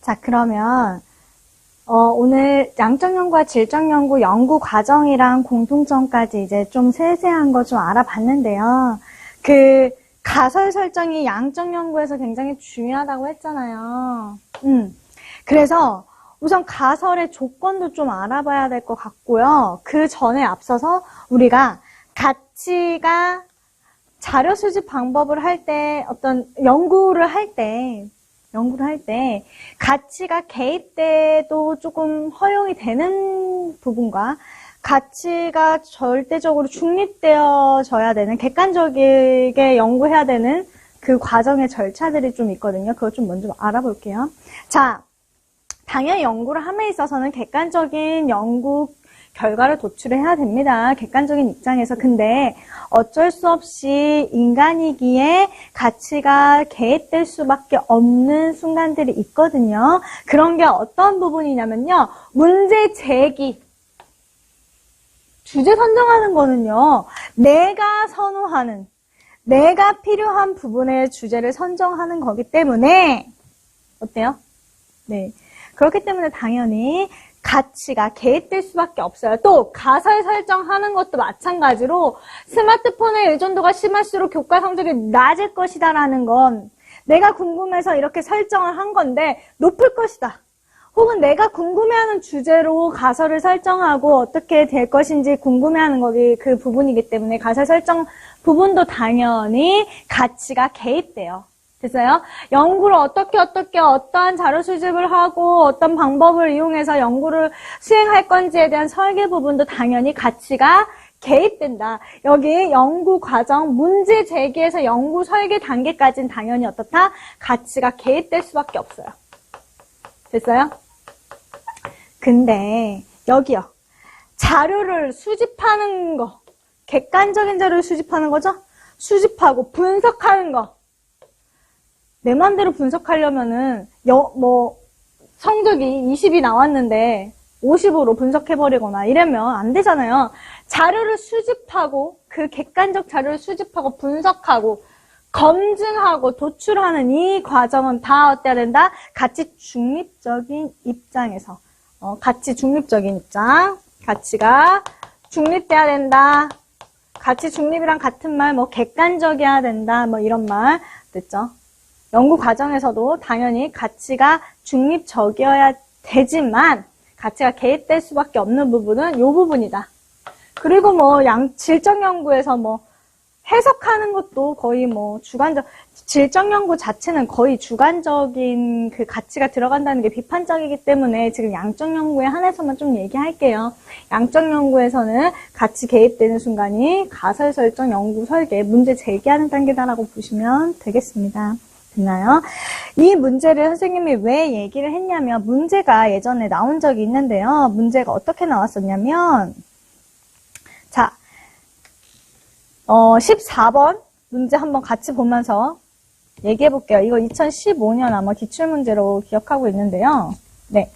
자, 그러면 오늘 양적 연구와 질적 연구 연구 과정이랑 공통점까지 이제 좀 세세한 거 좀 알아봤는데요. 그 가설 설정이 양적 연구에서 굉장히 중요하다고 했잖아요. 그래서 우선 가설의 조건도 좀 알아봐야 될 것 같고요. 그 전에 앞서서 우리가 가치가 자료 수집 방법을 할 때 어떤 연구를 할 때 가치가 개입돼도 조금 허용이 되는 부분과 가치가 절대적으로 중립되어져야 되는 객관적이게 연구해야 되는 그 과정의 절차들이 좀 있거든요. 그것 좀 먼저 알아볼게요. 자, 당연히 연구를 함에 있어서는 객관적인 연구 결과를 도출해야 됩니다. 객관적인 입장에서. 근데 어쩔 수 없이 인간이기에 가치가 개입될 수밖에 없는 순간들이 있거든요. 그런 게 어떤 부분이냐면요. 문제 제기. 주제 선정하는 거는요. 내가 선호하는, 내가 필요한 부분의 주제를 선정하는 거기 때문에 어때요? 네. 그렇기 때문에 당연히 가치가 개입될 수밖에 없어요. 또 가설 설정하는 것도 마찬가지로 스마트폰의 의존도가 심할수록 교과 성적이 낮을 것이다라는 건 내가 궁금해서 이렇게 설정을 한 건데 높을 것이다. 혹은 내가 궁금해하는 주제로 가설을 설정하고 어떻게 될 것인지 궁금해하는 거기 그 부분이기 때문에 가설 설정 부분도 당연히 가치가 개입돼요. 됐어요? 연구를 어떻게 어떠한 자료 수집을 하고 어떤 방법을 이용해서 연구를 수행할 건지에 대한 설계 부분도 당연히 가치가 개입된다. 여기 연구 과정, 문제 제기에서 연구 설계 단계까지는 당연히 어떻다? 가치가 개입될 수밖에 없어요. 됐어요? 근데 여기요. 자료를 수집하는 거, 객관적인 자료를 수집하는 거죠? 수집하고 분석하는 거. 내 맘대로 분석하려면은 성적이 20이 나왔는데 50으로 분석해버리거나 이러면 안 되잖아요. 자료를 수집하고 그 객관적 자료를 수집하고 분석하고 검증하고 도출하는 이 과정은 다 어때야 된다? 가치 중립적인 입장에서 가치 중립적인 입장 가치가 중립돼야 된다. 가치 중립이랑 같은 말 객관적이어야 된다 이런 말 됐죠? 연구 과정에서도 당연히 가치가 중립적이어야 되지만 가치가 개입될 수밖에 없는 부분은 이 부분이다. 그리고 질적 연구에서 해석하는 것도 거의 주관적, 질적 연구 자체는 거의 주관적인 그 가치가 들어간다는 게 비판적이기 때문에 지금 양적 연구에 한해서만 좀 얘기할게요. 양적 연구에서는 가치 개입되는 순간이 가설 설정, 연구 설계, 문제 제기하는 단계다라고 보시면 되겠습니다. 됐나요? 이 문제를 선생님이 왜 얘기를 했냐면 문제가 예전에 나온 적이 있는데요. 문제가 어떻게 나왔었냐면 자, 14번 문제 한번 같이 보면서 얘기해 볼게요. 이거 2015년 아마 기출문제로 기억하고 있는데요. 네.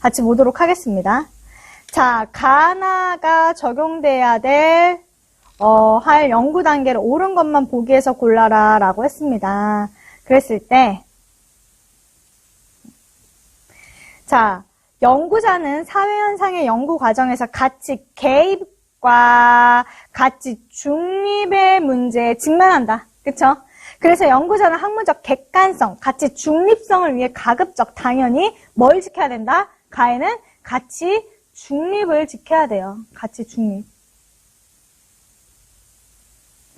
같이 보도록 하겠습니다. 자, 가나가 적용돼야 될 할 연구 단계를 옳은 것만 보기에서 골라라 라고 했습니다. 그랬을 때 자, 연구자는 사회현상의 연구 과정에서 가치 개입과 가치 중립의 문제에 직면한다. 그쵸? 그래서 연구자는 학문적 객관성, 가치 중립성을 위해 가급적 당연히 뭘 지켜야 된다? 가에는 가치 중립을 지켜야 돼요. 가치 중립.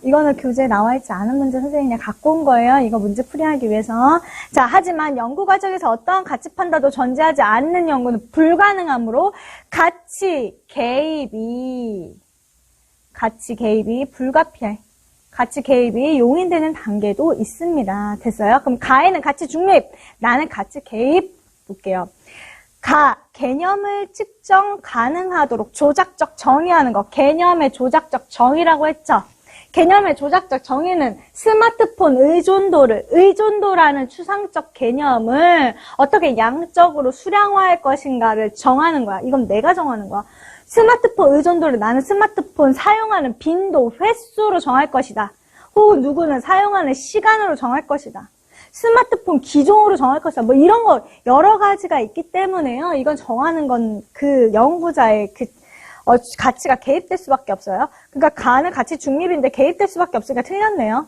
이거는 교재에 나와있지 않은 문제 선생님이 그냥 갖고 온 거예요. 이거 문제 풀이하기 위해서. 자, 하지만 연구 과정에서 어떠한 가치 판단도 존재하지 않는 연구는 불가능하므로 가치 개입이 불가피할, 가치 개입이 용인되는 단계도 있습니다. 됐어요? 그럼 가에는 가치 중립, 나는 가치 개입 볼게요. 개념을 측정 가능하도록 조작적 정의하는 거. 개념의 조작적 정의라고 했죠? 개념의 조작적 정의는 스마트폰 의존도라는 추상적 개념을 어떻게 양적으로 수량화할 것인가를 정하는 거야. 이건 내가 정하는 거야. 스마트폰 의존도를 나는 스마트폰 사용하는 빈도, 횟수로 정할 것이다. 혹은 누구는 사용하는 시간으로 정할 것이다. 스마트폰 기종으로 정할 것이다. 뭐 이런 거 여러 가지가 있기 때문에요. 이건 정하는 건 그 연구자의 가치가 개입될 수밖에 없어요. 그러니까 가는 가치 중립인데 개입될 수밖에 없으니까 틀렸네요.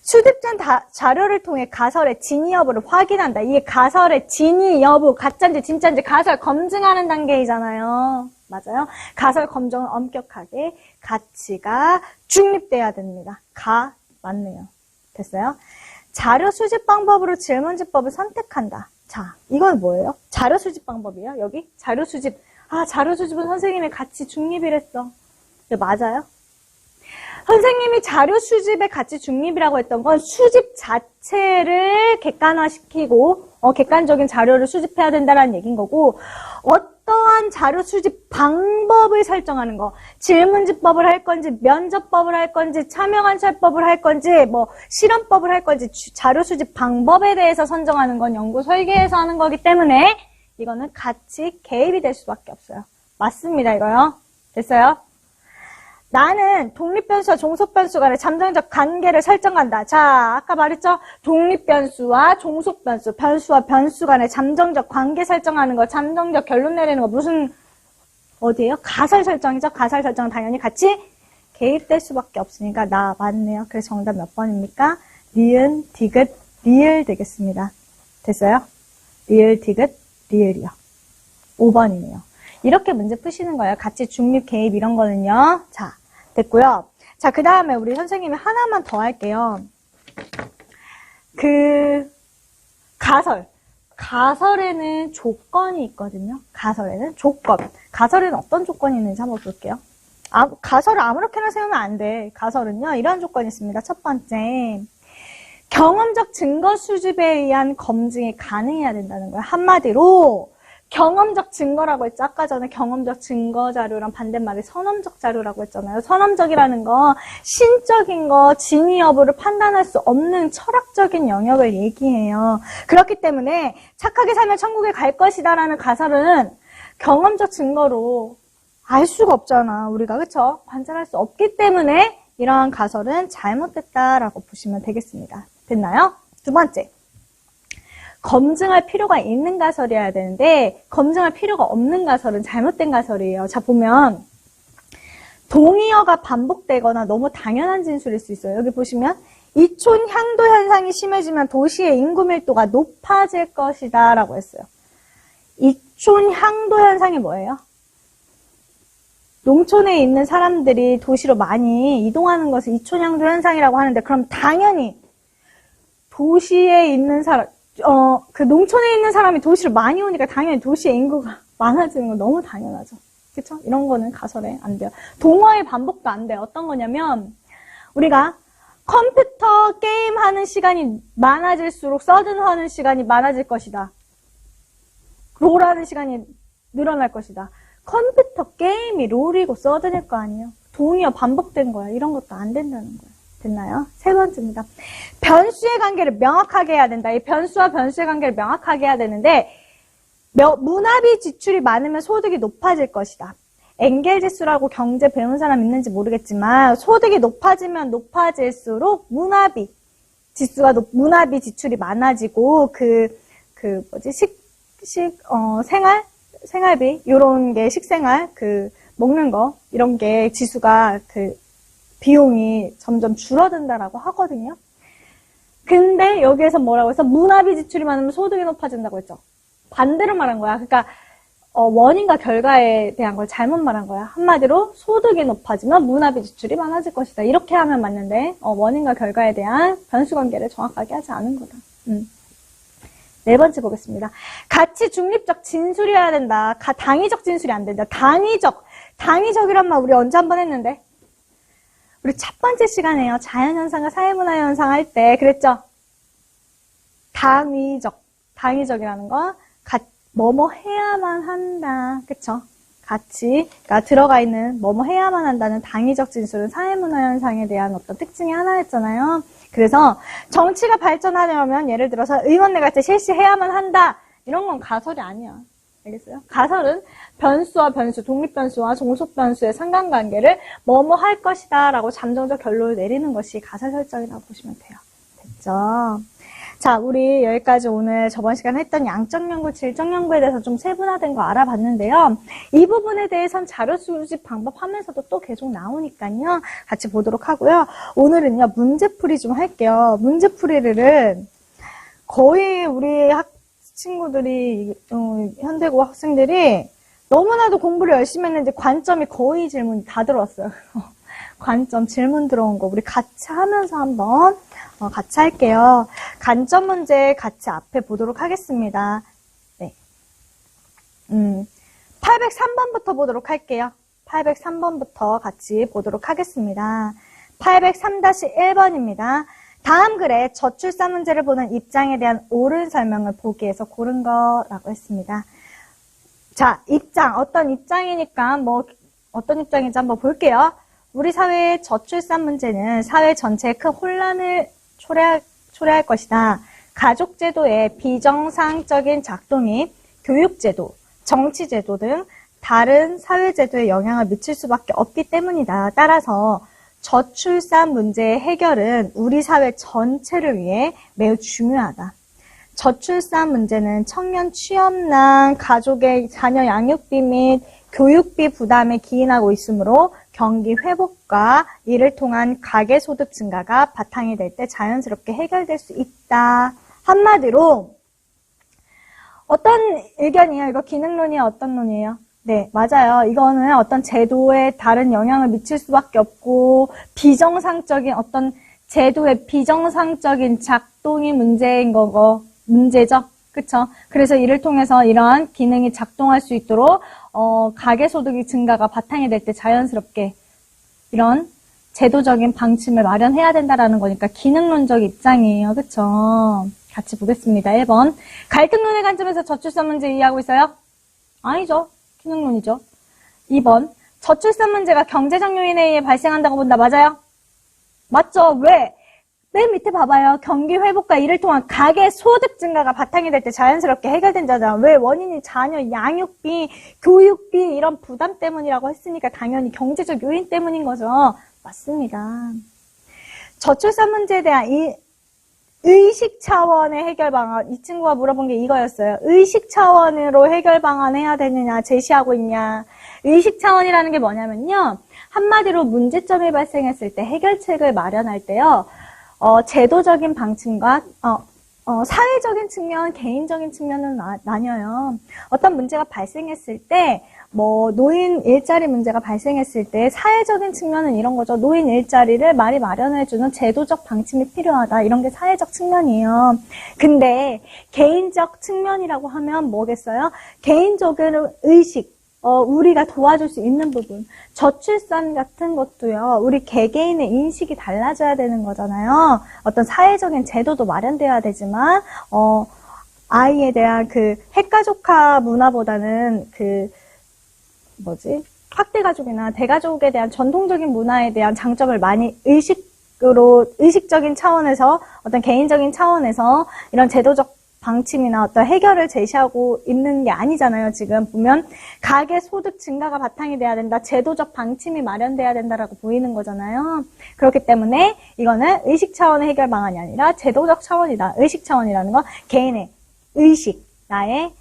수집된 자료를 통해 가설의 진위 여부를 확인한다. 이게 가설의 진위 여부, 가짜인지 진짜인지 가설 검증하는 단계이잖아요. 맞아요? 가설 검증은 엄격하게 가치가 중립돼야 됩니다. 맞네요. 됐어요? 자료 수집 방법으로 질문지법을 선택한다. 자, 이건 뭐예요? 자료 수집 방법이에요? 여기? 자료 수집. 자료 수집은 선생님의 가치 중립이랬어. 네, 맞아요? 선생님이 자료 수집의 가치 중립이라고 했던 건 수집 자체를 객관화시키고 객관적인 자료를 수집해야 된다는 얘기인 거고, 어떠한 자료 수집 방법을 설정하는 거, 질문지법을 할 건지 면접법을 할 건지 참여관찰법을 할 건지 뭐 실험법을 할 건지 자료 수집 방법에 대해서 선정하는 건 연구 설계에서 하는 거기 때문에 이거는 같이 개입이 될 수밖에 없어요. 맞습니다, 이거요. 됐어요? 나는 독립변수와 종속변수 간의 잠정적 관계를 설정한다. 자, 아까 말했죠? 독립변수와 종속변수, 변수와 변수 간의 잠정적 관계 설정하는 거, 잠정적 결론 내리는 거 무슨 어디예요? 가설 설정이죠? 가설 설정은 당연히 같이 개입될 수밖에 없으니까 맞네요. 그래서 정답 몇 번입니까? 니은, 디귿, 리을 되겠습니다. 됐어요? 리을, 디귿, 리을이요. 5번이네요. 이렇게 문제 푸시는 거예요. 가치 중립 개입 이런 거는요. 자, 됐고요. 자, 그 다음에 우리 선생님이 하나만 더 할게요. 가설. 가설에는 조건이 있거든요. 가설에는 조건. 가설에는 어떤 조건이 있는지 한번 볼게요. 가설을 아무렇게나 세우면 안 돼. 가설은요, 이런 조건이 있습니다. 첫 번째. 경험적 증거 수집에 의한 검증이 가능해야 된다는 거예요. 한마디로 경험적 증거라고 했죠. 아까 전에 경험적 증거 자료랑 반대말이 선험적 자료라고 했잖아요. 선험적이라는 거, 신적인 거, 진위 여부를 판단할 수 없는 철학적인 영역을 얘기해요. 그렇기 때문에 착하게 살면 천국에 갈 것이다라는 가설은 경험적 증거로 알 수가 없잖아. 우리가 그쵸? 관찰할 수 없기 때문에 이러한 가설은 잘못됐다라고 보시면 되겠습니다. 됐나요? 두 번째. 검증할 필요가 있는 가설이어야 되는데 검증할 필요가 없는 가설은 잘못된 가설이에요. 자, 보면 동의어가 반복되거나 너무 당연한 진술일 수 있어요. 여기 보시면 이촌 향도 현상이 심해지면 도시의 인구 밀도가 높아질 것이다 라고 했어요. 이촌 향도 현상이 뭐예요? 농촌에 있는 사람들이 도시로 많이 이동하는 것을 이촌 향도 현상이라고 하는데 그럼 당연히 도시에 있는 사람 농촌에 있는 사람이 도시를 많이 오니까 당연히 도시의 인구가 많아지는 건 너무 당연하죠. 그쵸? 이런 거는 가설에 안 돼요. 동어의 반복도 안 돼요. 어떤 거냐면, 우리가 컴퓨터 게임 하는 시간이 많아질수록 서든하는 시간이 많아질 것이다. 롤하는 시간이 늘어날 것이다. 컴퓨터 게임이 롤이고 서든일 거 아니에요? 동의어 반복된 거야. 이런 것도 안 된다는 거예요. 됐나요? 세 번째입니다. 변수의 관계를 명확하게 해야 된다. 이 변수와 변수의 관계를 명확하게 해야 되는데 문화비 지출이 많으면 소득이 높아질 것이다. 엥겔 지수라고 경제 배운 사람 있는지 모르겠지만 소득이 높아지면 높아질수록 문화비 지출이 많아지고 생활비 요런 게 식생활 먹는 거 이런 게 지수가 비용이 점점 줄어든다라고 하거든요. 근데 여기에서 뭐라고 해서 문화비 지출이 많으면 소득이 높아진다고 했죠. 반대로 말한 거야. 그러니까 원인과 결과에 대한 걸 잘못 말한 거야. 한마디로 소득이 높아지면 문화비 지출이 많아질 것이다. 이렇게 하면 맞는데 원인과 결과에 대한 변수관계를 정확하게 하지 않은 거다. 네 번째 보겠습니다. 가치 중립적 진술이어야 된다. 당위적 진술이 안 된다. 당위적이란 말 우리 언제 한번 했는데? 우리 첫 번째 시간에요. 자연현상과 사회문화현상 할 때 그랬죠? 당위적이라는 거 뭐뭐 해야만 한다. 그쵸? 가치가 들어가 있는 뭐뭐 해야만 한다는 당위적 진술은 사회문화현상에 대한 어떤 특징이 하나였잖아요. 그래서 정치가 발전하려면 예를 들어서 의원내 갈 때 실시해야만 한다. 이런 건 가설이 아니야. 알겠어요? 가설은 변수와 변수, 독립변수와 종속변수의 상관관계를 뭐뭐 할 것이다 라고 잠정적 결론을 내리는 것이 가설 설정이라고 보시면 돼요. 됐죠? 자, 우리 여기까지 오늘 저번 시간에 했던 양적 연구, 질적 연구에 대해서 좀 세분화된 거 알아봤는데요. 이 부분에 대해선 자료 수집 방법 하면서도 또 계속 나오니까요. 같이 보도록 하고요. 오늘은요, 문제풀이 좀 할게요. 문제풀이를 거의 우리 친구들이, 현대고 학생들이 너무나도 공부를 열심히 했는데 관점이 거의 질문이 다 들어왔어요. 관점 질문 들어온 거 우리 같이 하면서 한번 같이 할게요. 간점 문제 같이 앞에 보도록 하겠습니다. 네. 803번부터 보도록 할게요. 803번부터 같이 보도록 하겠습니다. 803-1번입니다. 다음 글에 저출산 문제를 보는 입장에 대한 옳은 설명을 보기에서 고른 거라고 했습니다. 자, 입장. 어떤 입장이니까 어떤 입장인지 한번 볼게요. 우리 사회의 저출산 문제는 사회 전체에 큰 혼란을 초래할 것이다. 가족제도의 비정상적인 작동이 교육제도, 정치제도 등 다른 사회제도에 영향을 미칠 수밖에 없기 때문이다. 따라서 저출산 문제의 해결은 우리 사회 전체를 위해 매우 중요하다. 저출산 문제는 청년 취업난, 가족의 자녀 양육비 및 교육비 부담에 기인하고 있으므로 경기 회복과 이를 통한 가계소득 증가가 바탕이 될 때 자연스럽게 해결될 수 있다. 한마디로 어떤 의견이에요? 이거 기능론이에요? 어떤 논이에요? 네, 맞아요. 이거는 어떤 제도에 다른 영향을 미칠 수밖에 없고 비정상적인 어떤 제도의 비정상적인 작동이 문제죠. 그쵸? 그래서 이를 통해서 이러한 기능이 작동할 수 있도록 가계소득의 증가가 바탕이 될 때 자연스럽게 이런 제도적인 방침을 마련해야 된다라는 거니까 기능론적 입장이에요. 그쵸? 같이 보겠습니다. 1번. 갈등론의 관점에서 저출산 문제 이해하고 있어요? 아니죠. 기능론이죠. 2번. 저출산 문제가 경제적 요인에 의해 발생한다고 본다. 맞아요? 맞죠? 왜? 맨 밑에 봐봐요. 경기 회복과 이를 통한 가계 소득 증가가 바탕이 될 때 자연스럽게 해결된다잖아. 왜? 원인이 자녀 양육비, 교육비 이런 부담 때문이라고 했으니까 당연히 경제적 요인 때문인 거죠. 맞습니다. 저출산 문제에 대한 이 의식 차원의 해결 방안, 이 친구가 물어본 게 이거였어요. 의식 차원으로 해결 방안 해야 되느냐, 제시하고 있냐. 의식 차원이라는 게 뭐냐면요. 한마디로 문제점이 발생했을 때 해결책을 마련할 때요. 제도적인 방침과 사회적인 측면, 개인적인 측면은 나뉘어요. 어떤 문제가 발생했을 때 노인 일자리 문제가 발생했을 때 사회적인 측면은 이런 거죠. 노인 일자리를 많이 마련해주는 제도적 방침이 필요하다. 이런 게 사회적 측면이에요. 근데 개인적 측면이라고 하면 뭐겠어요? 개인적인 의식, 우리가 도와줄 수 있는 부분. 저출산 같은 것도요, 우리 개개인의 인식이 달라져야 되는 거잖아요. 어떤 사회적인 제도도 마련돼야 되지만, 아이에 대한 핵가족화 문화보다는 확대가족이나 대가족에 대한 전통적인 문화에 대한 장점을 많이 의식적인 차원에서, 어떤 개인적인 차원에서 이런 제도적 방침이나 어떤 해결을 제시하고 있는 게 아니잖아요. 지금 보면 가계 소득 증가가 바탕이 돼야 된다. 제도적 방침이 마련돼야 된다라고 보이는 거잖아요. 그렇기 때문에 이거는 의식 차원의 해결 방안이 아니라 제도적 차원이다. 의식 차원이라는 건 개인의 의식, 나의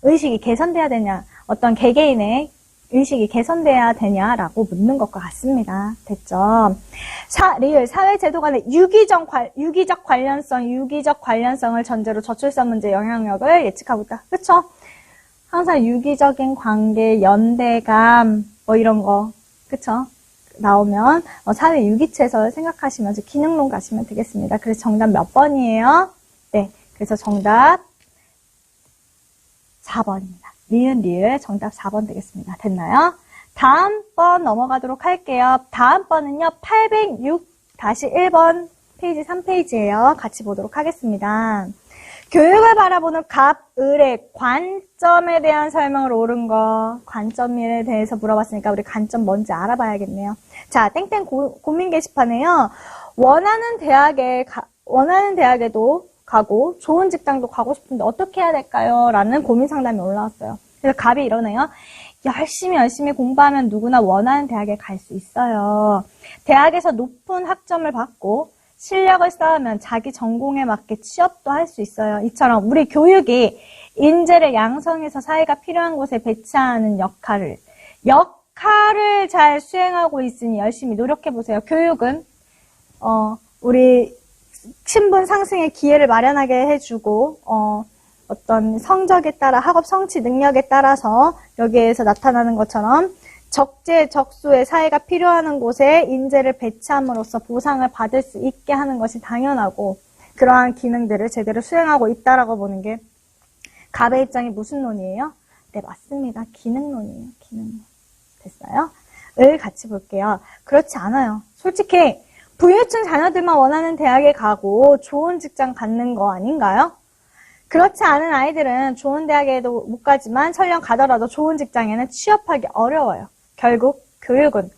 의식이 개선돼야 되냐, 어떤 개개인의 의식이 개선돼야 되냐라고 묻는 것과 같습니다. 됐죠? 리을 사회제도 간의 유기적 관련성을 전제로 저출산 문제 영향력을 예측하고 있다. 그쵸? 항상 유기적인 관계, 연대감, 이런 거, 그쵸? 나오면 사회 유기체설 생각하시면서 기능론 가시면 되겠습니다. 그래서 정답 몇 번이에요? 네, 그래서 정답 4번입니다. 리을 정답 4번 되겠습니다. 됐나요? 다음 번 넘어가도록 할게요. 다음 번은요. 806-1번 페이지 3페이지예요. 같이 보도록 하겠습니다. 교육을 바라보는 갑, 을의 관점에 대한 설명을 옳은 거. 관점에 대해서 물어봤으니까 우리 관점 뭔지 알아봐야겠네요. 자, 땡땡 고민 게시판에요. 원하는 대학에도 가고 좋은 직장도 가고 싶은데 어떻게 해야 될까요? 라는 고민 상담이 올라왔어요. 그래서 갑이 이러네요. 열심히 공부하면 누구나 원하는 대학에 갈 수 있어요. 대학에서 높은 학점을 받고 실력을 쌓으면 자기 전공에 맞게 취업도 할 수 있어요. 이처럼 우리 교육이 인재를 양성해서 사회가 필요한 곳에 배치하는 역할을 잘 수행하고 있으니 열심히 노력해보세요. 교육은 우리 신분 상승의 기회를 마련하게 해주고 어떤 성적에 따라 학업 성취 능력에 따라서 여기에서 나타나는 것처럼 적재적소의 사회가 필요한 곳에 인재를 배치함으로써 보상을 받을 수 있게 하는 것이 당연하고 그러한 기능들을 제대로 수행하고 있다라고 보는 게 갑의 입장이 무슨 논이에요? 네, 맞습니다. 기능론이에요. 기능론. 됐어요? 을 같이 볼게요. 그렇지 않아요. 솔직히 부유층 자녀들만 원하는 대학에 가고 좋은 직장 갖는 거 아닌가요? 그렇지 않은 아이들은 좋은 대학에도 못 가지만 설령 가더라도 좋은 직장에는 취업하기 어려워요. 결국 교육은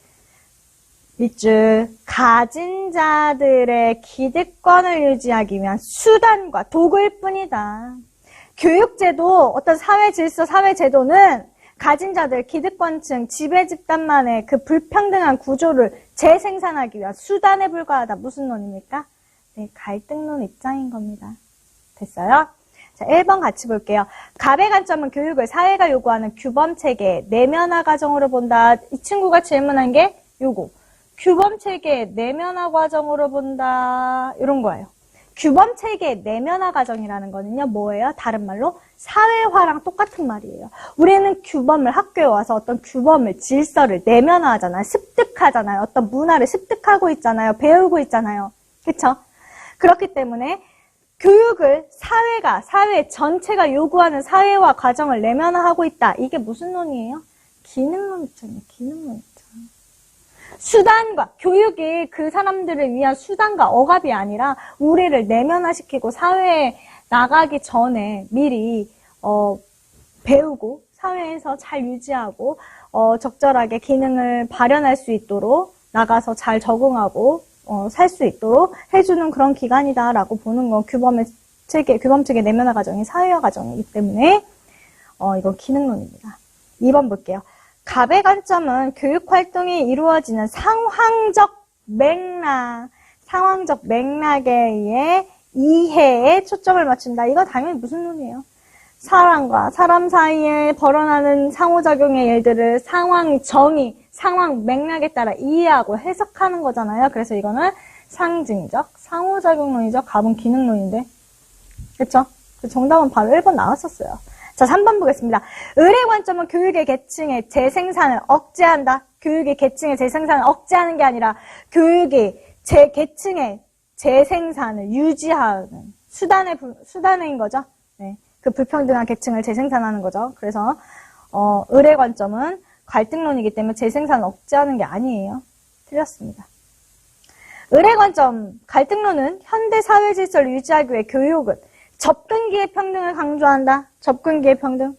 밑줄 가진 자들의 기득권을 유지하기 위한 수단과 도구일 뿐이다. 교육제도, 어떤 사회질서, 사회제도는 가진 자들, 기득권층, 지배 집단만의 그 불평등한 구조를 재생산하기 위한 수단에 불과하다. 무슨 논입니까? 네, 갈등론 입장인 겁니다. 됐어요? 자, 1번 같이 볼게요. 갑의 관점은 교육을 사회가 요구하는 규범체계, 내면화 과정으로 본다. 이 친구가 질문한 게 요거. 규범체계, 내면화 과정으로 본다. 이런 거예요. 규범체계, 내면화 과정이라는 거는요, 뭐예요? 다른 말로 사회화랑 똑같은 말이에요. 우리는 규범을 학교에 와서 어떤 규범을, 질서를 내면화하잖아요. 습득하잖아요. 어떤 문화를 습득하고 있잖아요. 배우고 있잖아요. 그쵸? 그렇기 때문에 교육을 사회 전체가 요구하는 사회화 과정을 내면화하고 있다. 이게 무슨 논이에요? 기능론 입장이에요. 기능론 입장. 수단과 교육이 그 사람들을 위한 수단과 억압이 아니라 우리를 내면화시키고 사회에 나가기 전에 미리 배우고 사회에서 잘 유지하고 적절하게 기능을 발현할 수 있도록 나가서 잘 적응하고 살 수 있도록 해주는 그런 기관이다라고 보는 건 규범체계 내면화 과정이 사회화 과정이기 때문에 이건 기능론입니다. 2번 볼게요. 갑의 관점은 교육활동이 이루어지는 상황적 맥락에 의해 이해에 초점을 맞춘다. 이거 당연히 무슨 논이에요? 사람과 사람 사이에 벌어나는 상호작용의 일들을 상황 정의, 상황 맥락에 따라 이해하고 해석하는 거잖아요. 그래서 이거는 상징적, 상호작용론이죠. 갑은 기능론인데. 그쵸? 정답은 바로 1번 나왔었어요. 자, 3번 보겠습니다. 을의 관점은 교육의 계층의 재생산을 억제한다. 교육의 계층의 재생산을 억제하는 게 아니라 교육이 계층의 재생산을 유지하는 수단인 거죠. 네, 그 불평등한 계층을 재생산하는 거죠. 그래서 을의 관점은 갈등론이기 때문에 재생산을 억제하는 게 아니에요. 틀렸습니다. 을의 관점, 갈등론은 현대 사회 질서를 유지하기 위해 교육은 접근기의 평등을 강조한다. 접근기의 평등.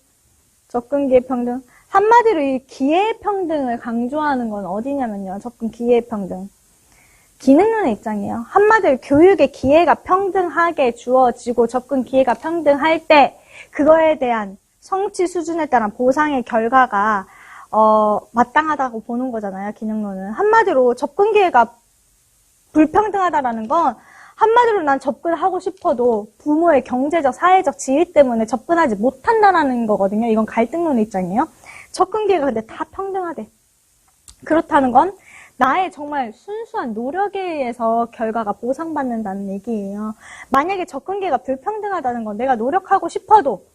한마디로 이 기회의 평등을 강조하는 건 어디냐면요. 접근 기회의 평등. 기능론의 입장이에요. 한마디로 교육의 기회가 평등하게 주어지고 접근 기회가 평등할 때 그거에 대한 성취 수준에 따른 보상의 결과가 마땅하다고 보는 거잖아요. 기능론은. 한마디로 접근 기회가 불평등하다라는 건 한마디로 난 접근하고 싶어도 부모의 경제적, 사회적 지위 때문에 접근하지 못한다라는 거거든요. 이건 갈등론의 입장이에요. 접근 기회가 근데 다 평등하대. 그렇다는 건 나의 정말 순수한 노력에 의해서 결과가 보상받는다는 얘기예요. 만약에 접근 기회가 불평등하다는 건 내가 노력하고 싶어도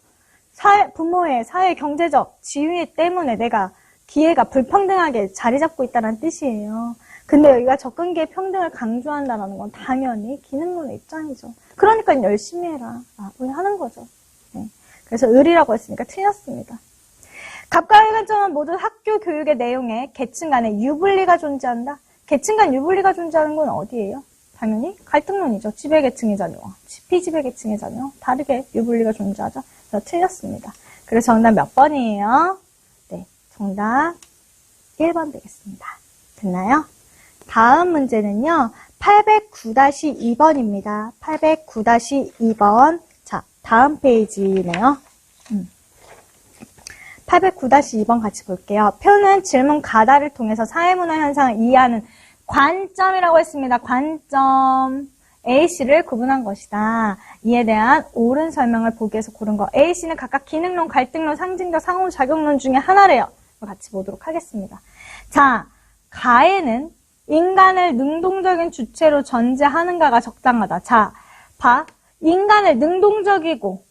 부모의 사회 경제적 지위 때문에 내가 기회가 불평등하게 자리 잡고 있다는 뜻이에요. 근데 여기가 접근 기회 평등을 강조한다는 건 당연히 기능론의 입장이죠. 그러니까 열심히 해라 라고 하는 거죠. 네. 그래서 을이라고 했으니까 틀렸습니다. 갑과 을 관점은 모두 학교 교육의 내용에 계층 간의 유불리가 존재한다. 계층 간 유불리가 존재하는 건 어디예요? 당연히 갈등론이죠. 지배계층의 자녀, 피지배계층의 자녀 다르게 유불리가 존재하죠. 그래서 틀렸습니다. 그래서 정답 몇 번이에요? 네, 정답 1번 되겠습니다. 됐나요? 다음 문제는요. 809-2번입니다. 809-2번. 자, 다음 페이지네요. 809-2번 같이 볼게요. 표는 질문 가다를 통해서 사회문화 현상을 이해하는 관점이라고 했습니다. 관점. A씨를 구분한 것이다. 이에 대한 옳은 설명을 보기 위해서 고른 거. A씨는 각각 기능론, 갈등론, 상징적 상호작용론 중에 하나래요. 같이 보도록 하겠습니다. 자, 가에는 인간을 능동적인 주체로 전제하는가가 적당하다. 자, 봐. 인간을 능동적이고,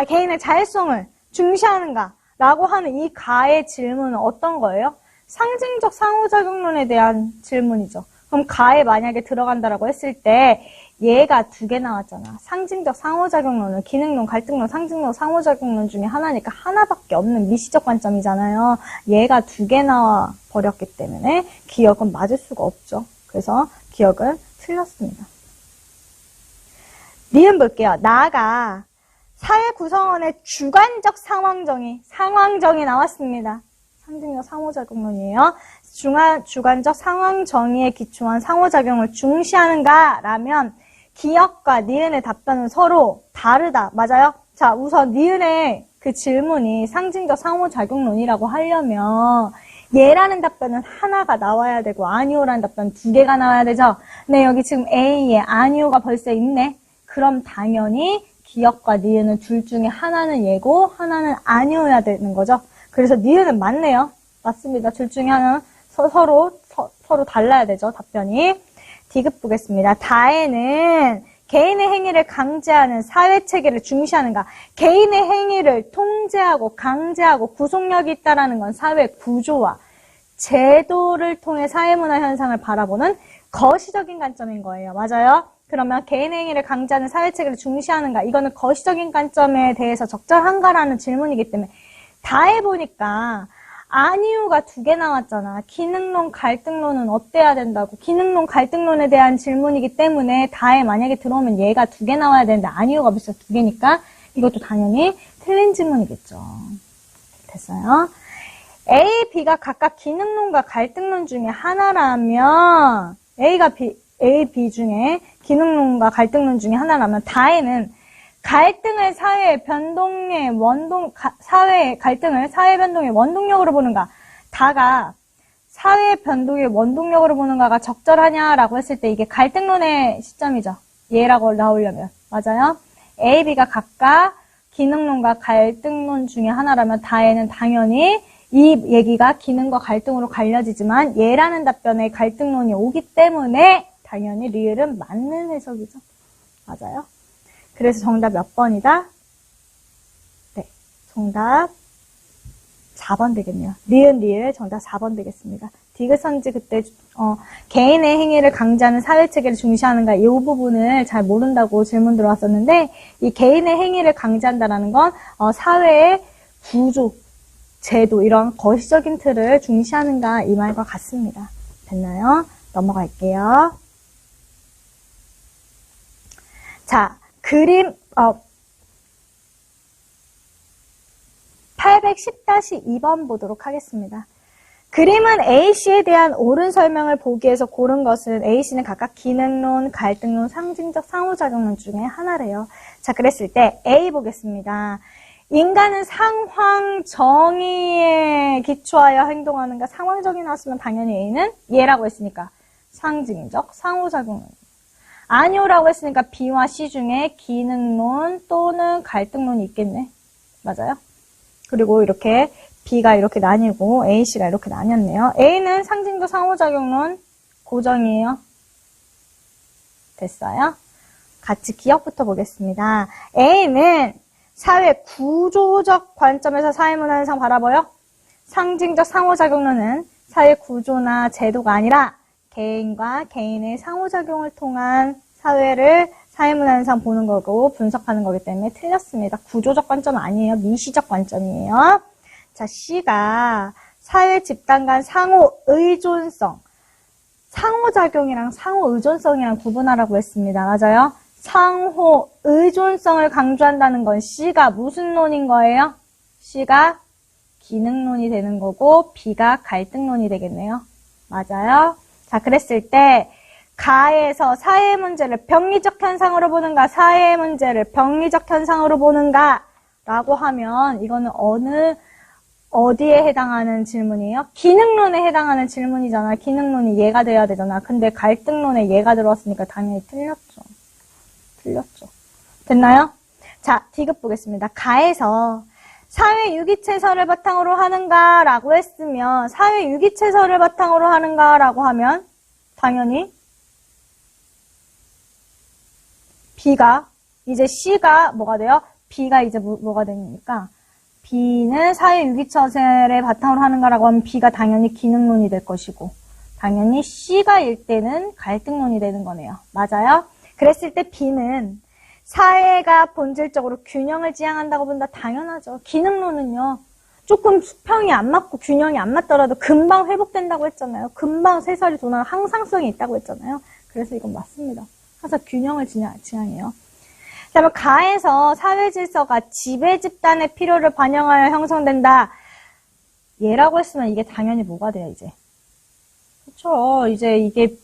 개인의 자율성을 중시하는가? 라고 하는 이 가의 질문은 어떤 거예요? 상징적 상호작용론에 대한 질문이죠. 그럼 가에 만약에 들어간다라고 했을 때 얘가 두 개 나왔잖아. 상징적 상호작용론은 기능론, 갈등론, 상징적 상호작용론 중에 하나니까 하나밖에 없는 미시적 관점이잖아요. 얘가 두 개 나와 버렸기 때문에 기억은 맞을 수가 없죠. 그래서 기억은 틀렸습니다. 니은 볼게요. 나아가 사회 구성원의 주관적 상황정의 나왔습니다. 상징적 상호작용론이에요. 주관적 상황정의에 기초한 상호작용을 중시하는가? 라면 기억과 니은의 답변은 서로 다르다. 맞아요? 자, 우선 니은의 그 질문이 상징적 상호작용론이라고 하려면 얘라는 답변은 하나가 나와야 되고 아니오라는 답변은 두 개가 나와야 되죠? 네, 여기 지금 A에 아니오가 벌써 있네. 그럼 당연히 기억과 니은은 둘 중에 하나는 얘고 하나는 아니어야 되는 거죠. 그래서 니은은 맞네요. 맞습니다. 둘 중에 하나는 서로 달라야 되죠. 답변이. 디귿 보겠습니다. 다에는 개인의 행위를 강제하는 사회체계를 중시하는가. 개인의 행위를 통제하고 강제하고 구속력이 있다는 건 사회 구조와 제도를 통해 사회문화 현상을 바라보는 거시적인 관점인 거예요. 맞아요? 그러면 개인의 행위를 강제하는 사회체계를 중시하는가. 이거는 거시적인 관점에 대해서 적절한가라는 질문이기 때문에 다해 보니까 아니오가 두 개 나왔잖아. 기능론, 갈등론은 어때야 된다고. 기능론, 갈등론에 대한 질문이기 때문에 다에 만약에 들어오면 얘가 두 개 나와야 되는데 아니오가 벌써 두 개니까 이것도 당연히 틀린 질문이겠죠. 됐어요? A, B가 각각 기능론과 갈등론 중에 하나라면 A, B 중에 기능론과 갈등론 중에 하나라면 다에는 갈등을 사회의 변동의 사회 변동의 원동력으로 보는가? 다가 사회 변동의 원동력으로 보는가가 적절하냐라고 했을 때 이게 갈등론의 시점이죠. 얘라고 나오려면. 맞아요? A, B가 각각 기능론과 갈등론 중에 하나라면 다에는 당연히 이 얘기가 기능과 갈등으로 갈려지지만 얘라는 답변에 갈등론이 오기 때문에 당연히 리을은 맞는 해석이죠. 맞아요? 그래서 정답 몇 번이다? 네, 정답 4번 되겠네요. 리을 정답 4번 되겠습니다. 디귿선지 그때 개인의 행위를 강제하는 사회체계를 중시하는가 이 부분을 잘 모른다고 질문 들어왔었는데 이 개인의 행위를 강제한다는 건 사회의 구조, 제도 이런 거시적인 틀을 중시하는가 이 말과 같습니다. 됐나요? 넘어갈게요. 자, 그림 810-2번 보도록 하겠습니다. 그림은 A씨에 대한 옳은 설명을 보기 위해서 고른 것은 A씨는 각각 기능론, 갈등론, 상징적 상호작용론 중에 하나래요. 자, 그랬을 때 A 보겠습니다. 인간은 상황정의에 기초하여 행동하는가? 상황정의 나왔으면 당연히 A는 얘라고 했으니까 상징적 상호작용론. 아니오라고 했으니까 B와 C 중에 기능론 또는 갈등론이 있겠네. 맞아요? 그리고 이렇게 B가 이렇게 나뉘고 A씨가 이렇게 나뉘었네요. A는 상징적 상호작용론 고정이에요. 됐어요? 같이 기억부터 보겠습니다. A는 사회 구조적 관점에서 사회문화 현상 바라봐요. 상징적 상호작용론은 사회 구조나 제도가 아니라 개인과 개인의 상호작용을 통한 사회문화 현상 보는 거고 분석하는 거기 때문에 틀렸습니다. 구조적 관점 아니에요. 미시적 관점이에요. 자, C가 사회 집단 간 상호 의존성, 상호작용이랑 상호 의존성이랑 구분하라고 했습니다. 맞아요? 상호 의존성을 강조한다는 건 C가 무슨 논인 거예요? C가 기능론이 되는 거고 B가 갈등론이 되겠네요. 맞아요? 자, 그랬을 때 가에서 사회 문제를 병리적 현상으로 보는가, 사회 문제를 병리적 현상으로 보는가 라고 하면 이거는 어느 어디에 해당하는 질문이에요? 기능론에 해당하는 질문이잖아. 기능론이 얘가 돼야 되잖아. 근데 갈등론에 얘가 들어왔으니까 당연히 틀렸죠. 됐나요? 자, 디귿 보겠습니다. 가에서 사회 유기체설을 바탕으로 하는가 라고 했으면 사회 유기체설을 바탕으로 하는가 라고 하면 당연히 B가 이제 C가 뭐가 돼요? B가 이제 뭐가 되니까 B는 사회 유기체설을 바탕으로 하는가라고 하면 B가 당연히 기능론이 될 것이고 당연히 C가 일 때는 갈등론이 되는 거네요. 맞아요? 그랬을 때 B는 사회가 본질적으로 균형을 지향한다고 본다. 당연하죠. 기능론은요. 조금 수평이 안 맞고 균형이 안 맞더라도 금방 회복된다고 했잖아요. 금방 세살이 도는 항상성이 있다고 했잖아요. 그래서 이건 맞습니다. 항상 균형을 지향해요. 그다음에 가에서 사회 질서가 지배 집단의 필요를 반영하여 형성된다. 얘라고 했으면 이게 당연히 뭐가 돼요, 이제? 그렇죠. 이제 이게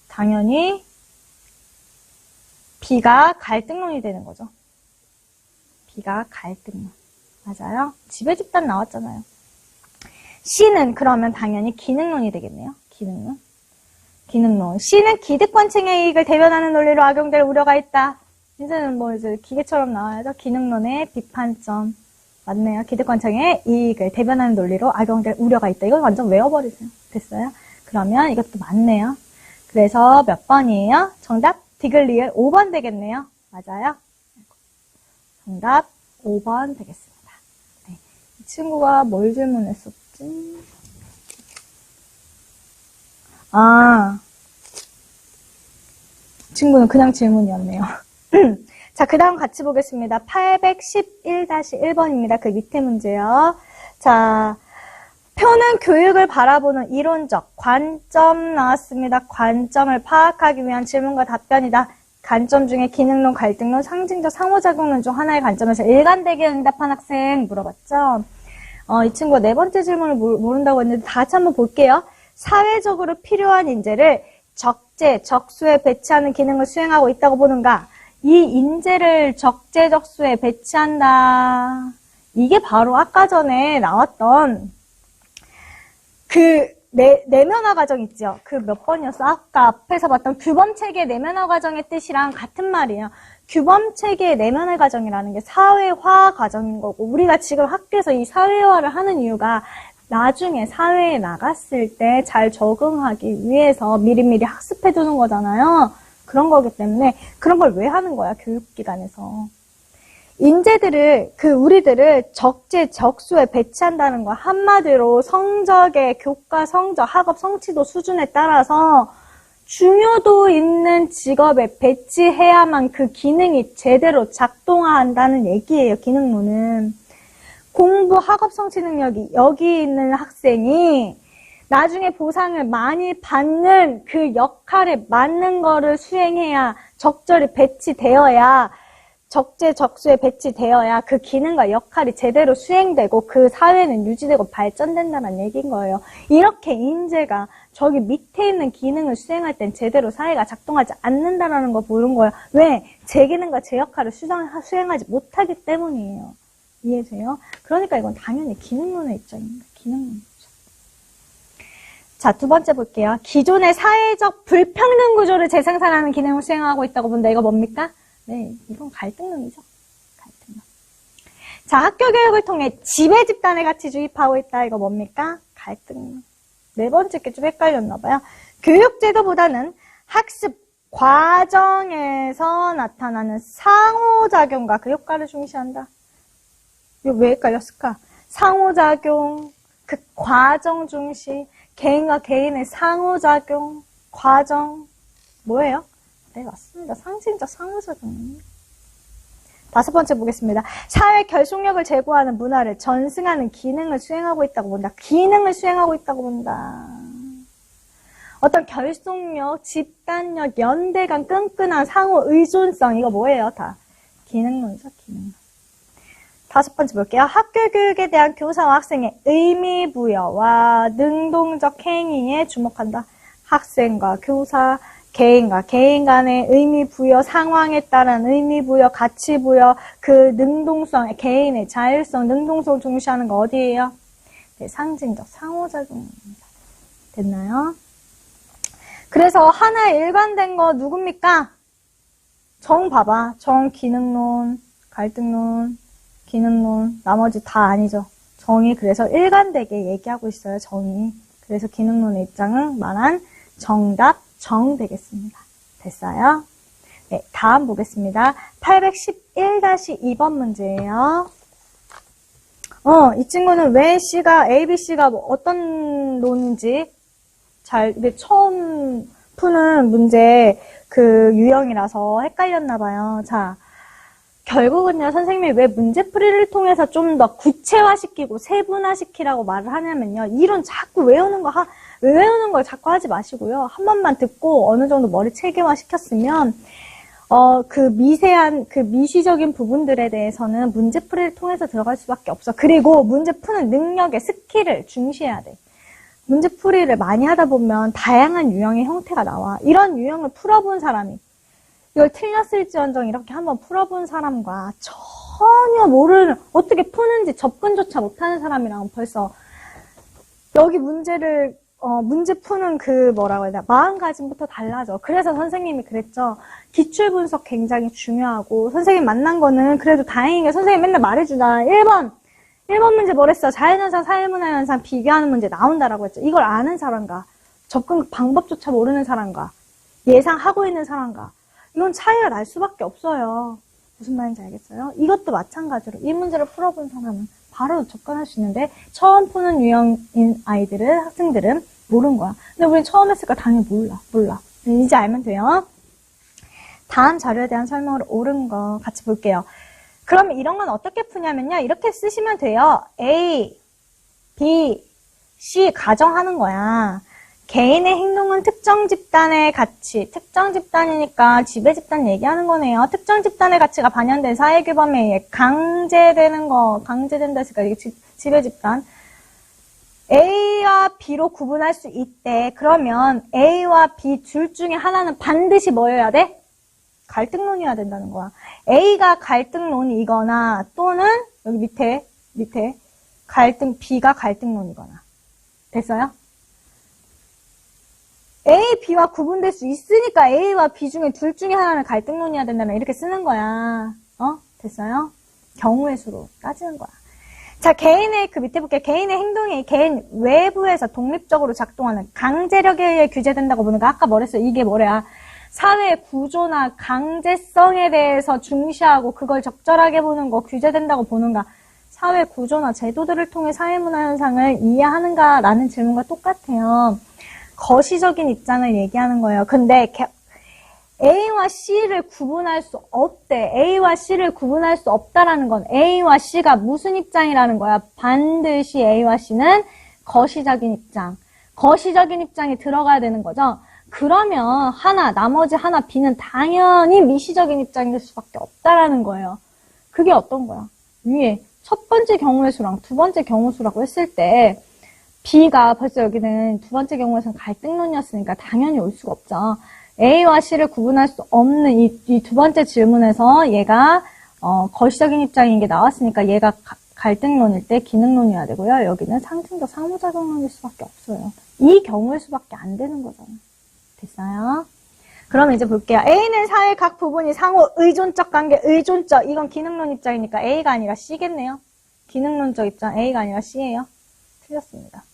당연히 B가 갈등론이 되는 거죠. B가 갈등론. 맞아요. 지배 집단 나왔잖아요. C는 그러면 당연히 기능론이 되겠네요. 기능론. C는 기득권층의 이익을 대변하는 논리로 악용될 우려가 있다. 이제는 뭐 이제 기계처럼 나와야죠. 기능론의 비판점. 맞네요. 기득권층의 이익을 대변하는 논리로 악용될 우려가 있다. 이건 완전 외워버리세요. 됐어요? 그러면 이것도 맞네요. 그래서 몇 번이에요? 정답 디귿리을 5번 되겠네요. 맞아요? 정답 5번 되겠습니다. 네. 이 친구가 뭘 질문했었지? 친구는 그냥 질문이었네요. 자, 그 다음 같이 보겠습니다. 811-1번입니다. 그 밑에 문제요. 자, 표는 교육을 바라보는 이론적 관점 나왔습니다. 관점을 파악하기 위한 질문과 답변이다. 관점 중에 기능론, 갈등론, 상징적 상호작용론 중 하나의 관점에서 일관되게 응답한 학생 물어봤죠. 이 친구가 네 번째 질문을 모른다고 했는데 다 같이 한번 볼게요. 사회적으로 필요한 인재를 적재, 적수에 배치하는 기능을 수행하고 있다고 보는가? 이 인재를 적재, 적수에 배치한다. 이게 바로 아까 전에 나왔던 그 내면화 과정 있죠? 그 몇 번이었어? 아까 앞에서 봤던 규범체계 내면화 과정의 뜻이랑 같은 말이에요. 규범체계 내면화 과정이라는 게 사회화 과정인 거고 우리가 지금 학교에서 이 사회화를 하는 이유가 나중에 사회에 나갔을 때 잘 적응하기 위해서 미리미리 학습해 두는 거잖아요. 그런 거기 때문에 그런 걸 왜 하는 거야? 교육기관에서. 인재들을, 우리들을 적재, 적수에 배치한다는 거 한마디로 성적의 교과 성적, 학업 성취도 수준에 따라서 중요도 있는 직업에 배치해야만 그 기능이 제대로 작동한다는 얘기예요. 기능론은. 공부, 학업 성취 능력이 여기 있는 학생이 나중에 보상을 많이 받는 그 역할에 맞는 거를 수행해야 적절히 배치되어야 적재, 적수에 배치되어야 그 기능과 역할이 제대로 수행되고 그 사회는 유지되고 발전된다는 얘기인 거예요. 이렇게 인재가 저기 밑에 있는 기능을 수행할 땐 제대로 사회가 작동하지 않는다는 거 보는 거예요. 왜? 제 기능과 제 역할을 수행하지 못하기 때문이에요. 이해되세요? 그러니까 이건 당연히 기능론의 입장입니다. 기능론 입장. 자, 두 번째 볼게요. 기존의 사회적 불평등 구조를 재생산하는 기능을 수행하고 있다고 본다. 이거 뭡니까? 네, 이건 갈등론이죠. 갈등론. 자, 학교 교육을 통해 지배 집단의 가치 주입하고 있다. 이거 뭡니까? 갈등론. 네 번째 게 좀 헷갈렸나 봐요. 교육제도보다는 학습 과정에서 나타나는 상호작용과 그 효과를 중시한다. 이거 왜 헷갈렸을까? 상호작용, 그 과정 중시, 개인과 개인의 상호작용, 과정, 뭐예요? 네, 맞습니다. 상징적 상호작용입니다. 다섯 번째 보겠습니다. 사회 결속력을 제고하는 문화를 전승하는 기능을 수행하고 있다고 본다. 기능을 수행하고 있다고 본다. 어떤 결속력, 집단력, 연대감, 끈끈한 상호 의존성, 이거 뭐예요? 다 기능론이죠, 기능론. 다섯 번째 볼게요. 학교 교육에 대한 교사와 학생의 의미 부여와 능동적 행위에 주목한다. 학생과 교사, 개인과 개인 간의 의미 부여, 상황에 따른 의미 부여, 가치 부여, 그 능동성, 개인의 자율성, 능동성을 중시하는 거 어디예요? 상징적 상호작용입니다. 됐나요? 그래서 하나 일관된 거 누굽니까? 정 봐봐. 정, 기능론, 갈등론, 기능론, 나머지 다 아니죠. 정이 그래서 일관되게 얘기하고 있어요. 정이. 그래서 기능론의 입장은 말한 정답 정 되겠습니다. 됐어요? 네, 다음 보겠습니다. 811-2번 문제예요. 이 친구는 왜 C가, A, B, C가 뭐 어떤 논인지 이게 처음 푸는 문제 그 유형이라서 헷갈렸나봐요. 자, 결국은요, 선생님이 왜 문제풀이를 통해서 좀 더 구체화시키고 세분화시키라고 말을 하냐면요. 이론 자꾸 외우는 걸 자꾸 하지 마시고요. 한 번만 듣고 어느 정도 머리 체계화 시켰으면, 그 미세한, 그 미시적인 부분들에 대해서는 문제풀이를 통해서 들어갈 수밖에 없어. 그리고 문제 푸는 능력의 스킬을 중시해야 돼. 문제풀이를 많이 하다 보면 다양한 유형의 형태가 나와. 이런 유형을 풀어본 사람이 이걸 틀렸을지언정 이렇게 한번 풀어본 사람과 전혀 모르는, 어떻게 푸는지 접근조차 못하는 사람이랑 벌써 여기 문제를 문제 푸는 그 뭐라고 해야 되나 마음가짐부터 달라져. 그래서 선생님이 그랬죠. 기출 분석 굉장히 중요하고 선생님 만난 거는 그래도 다행이게 선생님 맨날 말해주잖아. 1번 문제 뭐랬어? 자연현상, 사회문화현상 비교하는 문제 나온다라고 했죠. 이걸 아는 사람과 접근 방법조차 모르는 사람과 예상하고 있는 사람과 이건 차이가 날 수밖에 없어요. 무슨 말인지 알겠어요? 이것도 마찬가지로 이 문제를 풀어본 사람은 바로 접근할 수 있는데 처음 푸는 유형인 학생들은 모르는 거야. 근데 우린 처음 했으니까 당연히 몰라. 이제 알면 돼요. 다음 자료에 대한 설명을 옳은 거 같이 볼게요. 그럼 이런 건 어떻게 푸냐면요. 이렇게 쓰시면 돼요. A, B, C 가정하는 거야. 개인의 행동은 특정 집단의 가치, 특정 집단이니까 지배 집단 얘기하는 거네요. 특정 집단의 가치가 반영된 사회규범에 의해 강제된다 했으니까 이게 지배 집단. A와 B로 구분할 수 있대. 그러면 A와 B 둘 중에 하나는 반드시 뭐여야 돼? 갈등론이어야 된다는 거야. A가 갈등론이거나 또는 여기 밑에 B가 갈등론이거나. 됐어요? A, B와 구분될 수 있으니까 A와 B 중에 둘 중에 하나는 갈등론이어야 된다면 이렇게 쓰는 거야. 됐어요? 경우의 수로 따지는 거야. 자, 개인의 그 밑에 볼게요. 개인의 행동이 개인 외부에서 독립적으로 작동하는 강제력에 의해 규제된다고 보는 거. 아까 뭐랬어요? 이게 뭐래야? 사회 구조나 강제성에 대해서 중시하고 그걸 적절하게 보는 거, 규제된다고 보는가. 사회 구조나 제도들을 통해 사회문화 현상을 이해하는가라는 질문과 똑같아요. 거시적인 입장을 얘기하는 거예요. 근데 A와 C를 구분할 수 없대. A와 C를 구분할 수 없다라는 건 A와 C가 무슨 입장이라는 거야? 반드시 A와 C는 거시적인 입장. 거시적인 입장이 들어가야 되는 거죠. 그러면 나머지 하나 B는 당연히 미시적인 입장일 수밖에 없다라는 거예요. 그게 어떤 거야? 위에 첫 번째 경우의 수랑 두 번째 경우 수라고 했을 때 B가 벌써 여기는 두 번째 경우에서는 갈등론이었으니까 당연히 올 수가 없죠. A와 C를 구분할 수 없는 이 두 번째 질문에서 얘가 거시적인 입장인 게 나왔으니까 얘가 갈등론일 때 기능론이어야 되고요. 여기는 상징적 상호작용론일 수밖에 없어요. 이 경우의 수밖에 안 되는 거잖아. 됐어요? 그럼 이제 볼게요. A는 사회 각 부분이 상호 의존적 관계, 의존적. 이건 기능론 입장이니까 A가 아니라 C겠네요. 기능론적 입장 A가 아니라 C예요. 틀렸습니다.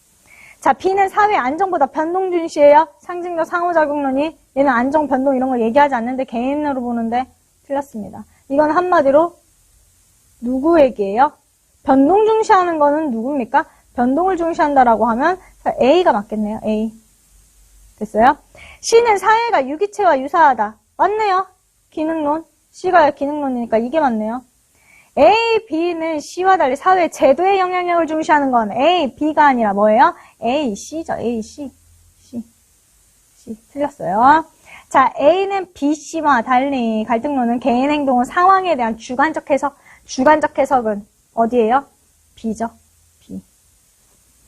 자, B는 사회 안정보다 변동 중시해요. 상징적 상호작용론이. 얘는 안정, 변동 이런 거 얘기하지 않는데 개인으로 보는데 틀렸습니다. 이건 한마디로 누구 얘기예요? 변동 중시하는 거는 누굽니까? 변동을 중시한다라고 하면 A가 맞겠네요. A. 됐어요? C는 사회가 유기체와 유사하다. 맞네요. 기능론. C가 기능론이니까 이게 맞네요. A, B는 C와 달리 사회 제도의 영향력을 중시하는 건 A, B가 아니라 뭐예요? A, C죠. A, C. C. 틀렸어요. 자, A는 B, C와 달리 갈등론은 개인 행동은 상황에 대한 주관적 해석. 주관적 해석은 어디예요? B죠.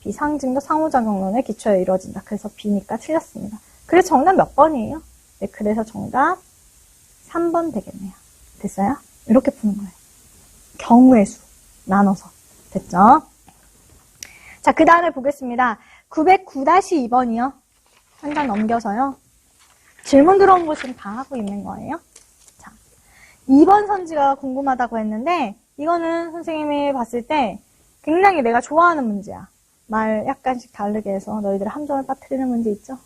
B. 상징적 상호작용론에 기초에 이루어진다. 그래서 B니까 틀렸습니다. 그래서 정답 몇 번이에요? 네, 그래서 정답 3번 되겠네요. 됐어요? 이렇게 푸는 거예요. 경우의 수 나눠서. 됐죠? 자, 그 다음에 보겠습니다. 909-2번이요. 한 장 넘겨서요. 질문 들어온 거 지금 다 하고 있는 거예요. 자, 2번 선지가 궁금하다고 했는데, 이거는 선생님이 봤을 때 굉장히 내가 좋아하는 문제야. 말 약간씩 다르게 해서 너희들의 함정을 빠뜨리는 문제 있죠?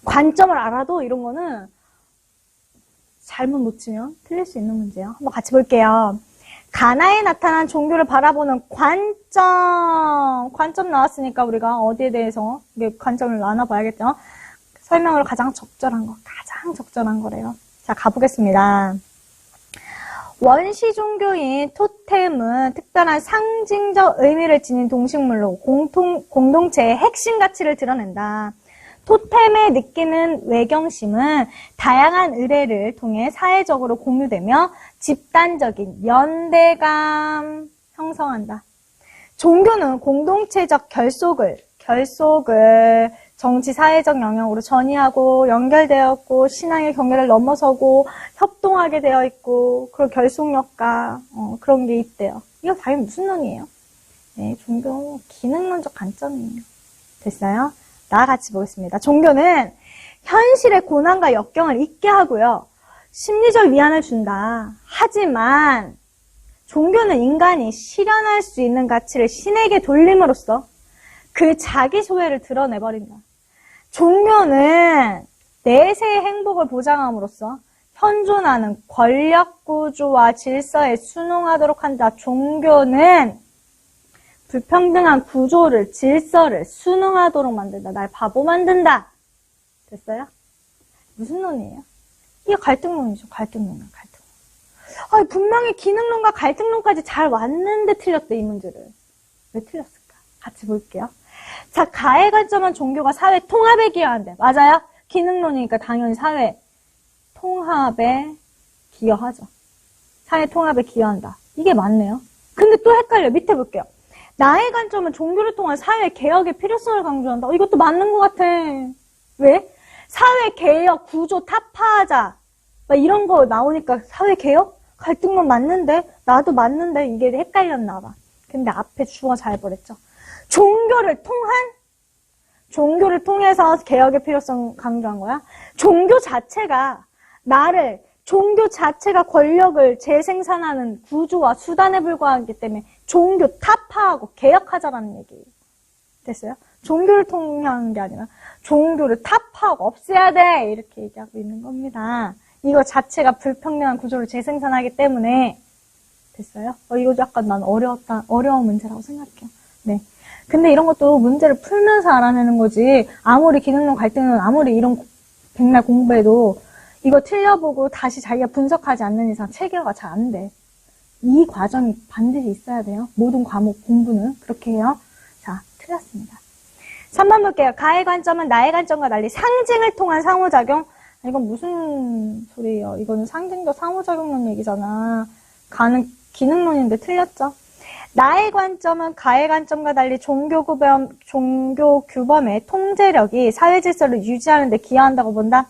관점을 알아도 이런 거는 잘못 못 치면 틀릴 수 있는 문제예요. 한번 같이 볼게요. 가나에 나타난 종교를 바라보는 관점 나왔으니까 우리가 어디에 대해서 이게 관점을 나눠봐야겠죠? 설명으로 가장 적절한 거래요. 자, 가보겠습니다. 원시 종교인 토템은 특별한 상징적 의미를 지닌 동식물로 공동체의 핵심 가치를 드러낸다. 토템에 느끼는 외경심은 다양한 의례를 통해 사회적으로 공유되며 집단적인 연대감 형성한다. 종교는 공동체적 결속을 정치, 사회적 영역으로 전이하고 연결되었고 신앙의 경계를 넘어서고 협동하게 되어 있고 그런 결속력과 그런 게 있대요. 이거 당연히 무슨 논이에요? 네, 종교 기능론적 관점이에요. 됐어요? 나와 같이 보겠습니다. 종교는 현실의 고난과 역경을 잊게 하고요. 심리적 위안을 준다. 하지만 종교는 인간이 실현할 수 있는 가치를 신에게 돌림으로써 그 자기 소외를 드러내버린다. 종교는 내세의 행복을 보장함으로써 현존하는 권력구조와 질서에 순응하도록 한다. 종교는 불평등한 구조를, 질서를 순응하도록 만든다. 날 바보 만든다. 됐어요? 무슨 논이에요? 이게 갈등론이죠. 갈등론. 분명히 기능론과 갈등론까지 잘 왔는데 틀렸대, 이 문제를. 왜 틀렸을까? 같이 볼게요. 자, 가해 관점은 종교가 사회 통합에 기여한대. 맞아요? 기능론이니까 당연히 사회 통합에 기여하죠. 사회 통합에 기여한다. 이게 맞네요. 근데 또 헷갈려. 밑에 볼게요. 나의 관점은 종교를 통한 사회 개혁의 필요성을 강조한다. 이것도 맞는 것 같아. 왜? 사회 개혁, 구조 타파하자. 막 이런 거 나오니까 사회 개혁? 갈등론 맞는데? 나도 맞는데? 이게 헷갈렸나 봐. 근데 앞에 주어 잘 보랬죠. 종교를 통해서 개혁의 필요성 강조한 거야. 종교 자체가 권력을 재생산하는 구조와 수단에 불과하기 때문에 종교 타파하고 개혁하자라는 얘기예요. 됐어요? 종교를 통한 게 아니라 종교를 타파하고 없애야 돼! 이렇게 얘기하고 있는 겁니다. 이거 자체가 불평등한 구조를 재생산하기 때문에 됐어요? 이거 약간 난 어려운 문제라고 생각해요. 네. 근데 이런 것도 문제를 풀면서 알아내는 거지. 아무리 기능론 갈등론 아무리 이런 백날 공부해도 이거 틀려보고 다시 자기가 분석하지 않는 이상 체계화가 잘 안 돼. 이 과정이 반드시 있어야 돼요. 모든 과목 공부는 그렇게 해요. 자, 틀렸습니다. 3번 볼게요. 가의 관점은 나의 관점과 달리 상징을 통한 상호작용. 이건 무슨 소리예요? 이거는 상징적 상호작용론 얘기잖아. 가는 기능론인데 틀렸죠? 나의 관점은 가의 관점과 달리 종교 규범의 통제력이 사회 질서를 유지하는 데 기여한다고 본다.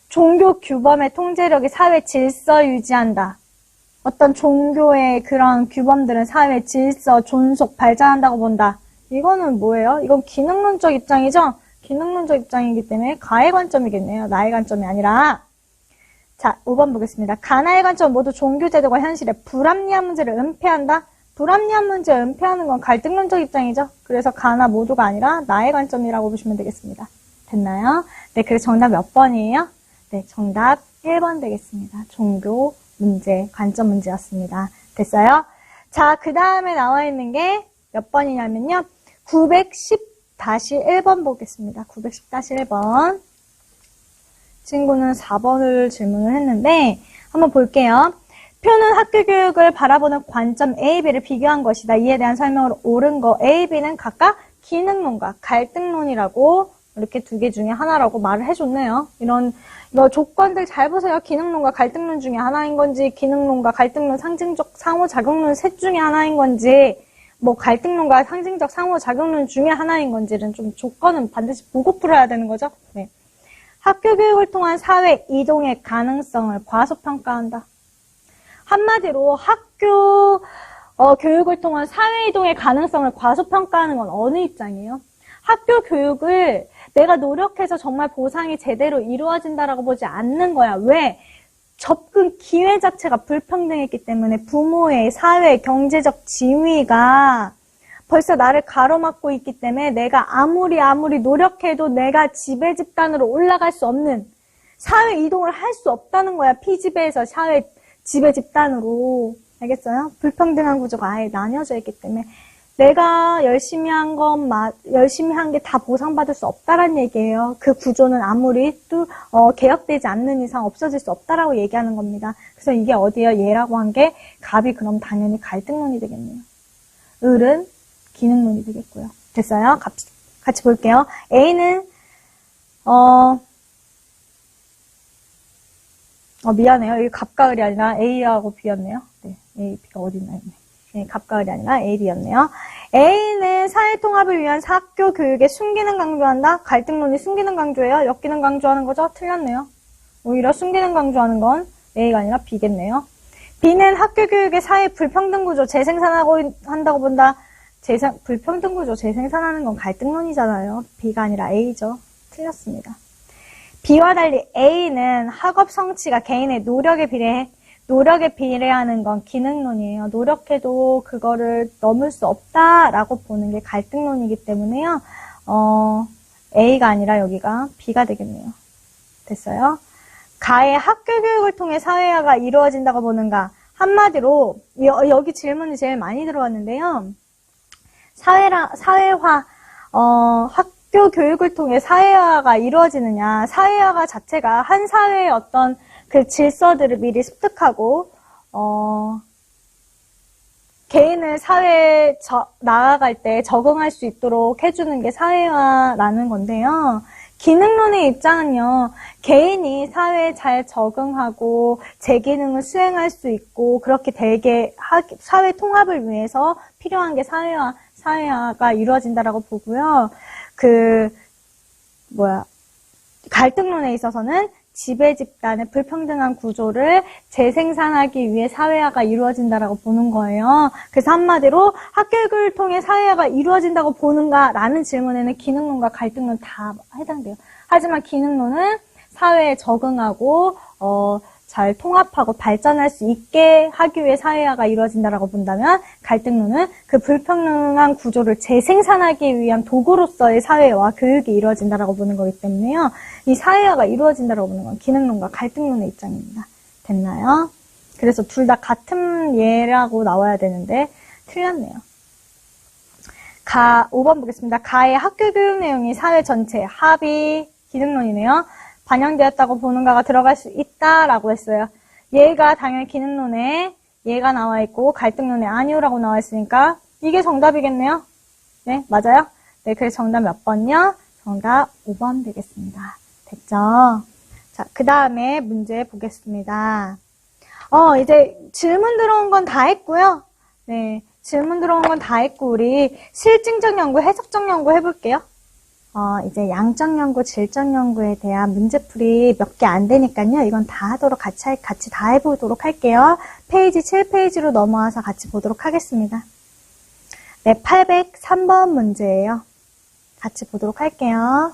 종교 규범의 통제력이 사회 질서 유지한다. 어떤 종교의 그런 규범들은 사회 질서, 존속, 발전한다고 본다. 이거는 뭐예요? 이건 기능론적 입장이죠? 기능론적 입장이기 때문에 가의 관점이겠네요. 나의 관점이 아니라. 자, 5번 보겠습니다. 가나의 관점은 모두 종교제도가 현실의 불합리한 문제를 은폐한다. 불합리한 문제를 은폐하는 건 갈등론적 입장이죠. 그래서 가나 모두가 아니라 나의 관점이라고 보시면 되겠습니다. 됐나요? 네, 그래서 정답 몇 번이에요? 네, 정답 1번 되겠습니다. 종교 문제, 관점 문제였습니다. 됐어요? 자, 그 다음에 나와 있는 게 몇 번이냐면요. 910-1번 보겠습니다. 910-1번. 친구는 4번을 질문을 했는데 한번 볼게요. 표는 학교 교육을 바라보는 관점 A, B를 비교한 것이다. 이에 대한 설명으로 옳은 거 A, B는 각각 기능론과 갈등론이라고 이렇게 두 개 중에 하나라고 말을 해줬네요. 이거 조건들 잘 보세요. 기능론과 갈등론 중에 하나인 건지, 기능론과 갈등론 상징적 상호작용론 셋 중에 하나인 건지, 뭐 갈등론과 상징적 상호작용론 중에 하나인 건지는 좀 조건은 반드시 보고 풀어야 되는 거죠. 네. 학교 교육을 통한 사회 이동의 가능성을 과소평가한다. 한마디로 학교 교육을 통한 사회이동의 가능성을 과소평가하는 건 어느 입장이에요? 학교 교육을 내가 노력해서 정말 보상이 제대로 이루어진다라고 보지 않는 거야. 왜? 접근 기회 자체가 불평등했기 때문에 부모의 사회, 경제적 지위가 벌써 나를 가로막고 있기 때문에 내가 아무리 노력해도 내가 지배 집단으로 올라갈 수 없는 사회 이동을 할 수 없다는 거야. 피지배에서 사회 지배 집단으로. 알겠어요? 불평등한 구조가 아예 나뉘어져 있기 때문에 내가 열심히 한 게 다 보상받을 수 없다라는 얘기예요. 그 구조는 아무리 또 개혁되지 않는 이상 없어질 수 없다라고 얘기하는 겁니다. 그래서 이게 어디예요? 얘라고 한 게 갑이 그럼 당연히 갈등론이 되겠네요. 을은 기능론이 되겠고요. 됐어요? 같이 볼게요. A는 미안해요. 여기 갑과 을이 아니라 A하고 B였네요. 네, A, B가 어디 있나요? 네, 갑과 을이 아니라 A, B였네요. A는 사회통합을 위한 학교 교육의 순기능 강조한다. 갈등론이 순기능 강조예요. 역기능 강조하는 거죠? 틀렸네요. 오히려 순기능 강조하는 건 A가 아니라 B겠네요. B는 학교 교육의 사회 불평등 구조 재생산하고 한다고 본다. 불평등 구조 재생산하는 건 갈등론이잖아요. B가 아니라 A죠. 틀렸습니다. B와 달리 A는 학업 성취가 개인의 노력에 비례하는 건 기능론이에요. 노력해도 그거를 넘을 수 없다라고 보는 게 갈등론이기 때문에요. A가 아니라 여기가 B가 되겠네요. 됐어요? 가의 학교 교육을 통해 사회화가 이루어진다고 보는가? 한마디로 여기 질문이 제일 많이 들어왔는데요. 사회화, 학교 교육을 통해 사회화가 이루어지느냐. 사회화가 자체가 한 사회의 어떤 그 질서들을 미리 습득하고, 개인을 사회에 나아갈 때 적응할 수 있도록 해주는 게 사회화라는 건데요. 기능론의 입장은요, 개인이 사회에 잘 적응하고 제 기능을 수행할 수 있고 그렇게 되게 사회 통합을 위해서 필요한 게 사회화가 이루어진다라고 보고요. 갈등론에 있어서는 지배 집단의 불평등한 구조를 재생산하기 위해 사회화가 이루어진다라고 보는 거예요. 그래서 한마디로 학교를 통해 사회화가 이루어진다고 보는가라는 질문에는 기능론과 갈등론 다 해당돼요. 하지만 기능론은 사회에 적응하고 잘 통합하고 발전할 수 있게 하기 위해 사회화가 이루어진다라고 본다면 갈등론은 그 불평등한 구조를 재생산하기 위한 도구로서의 사회와 교육이 이루어진다라고 보는 거기 때문에요. 이 사회화가 이루어진다라고 보는 건 기능론과 갈등론의 입장입니다. 됐나요? 그래서 둘 다 같은 예라고 나와야 되는데 틀렸네요. 5번 보겠습니다. 가의 학교 교육 내용이 사회 전체 합의 기능론이네요. 반영되었다고 보는가가 들어갈 수 있다라고 했어요. 얘가 당연히 기능론에 얘가 나와 있고 갈등론에 아니오라고 나와 있으니까 이게 정답이겠네요. 네, 맞아요? 네, 그래서 정답 몇 번요? 정답 5번 되겠습니다. 됐죠? 자, 그 다음에 문제 보겠습니다. 이제 질문 들어온 건 다 했고요. 네, 질문 들어온 건 다 했고 우리 실증적 연구, 해석적 연구 해볼게요. 이제 양적 연구, 질적 연구에 대한 문제풀이 몇 개 안 되니까요. 이건 다 하도록 같이 다 해보도록 할게요. 페이지 7페이지로 넘어와서 같이 보도록 하겠습니다. 네, 803번 문제예요. 같이 보도록 할게요.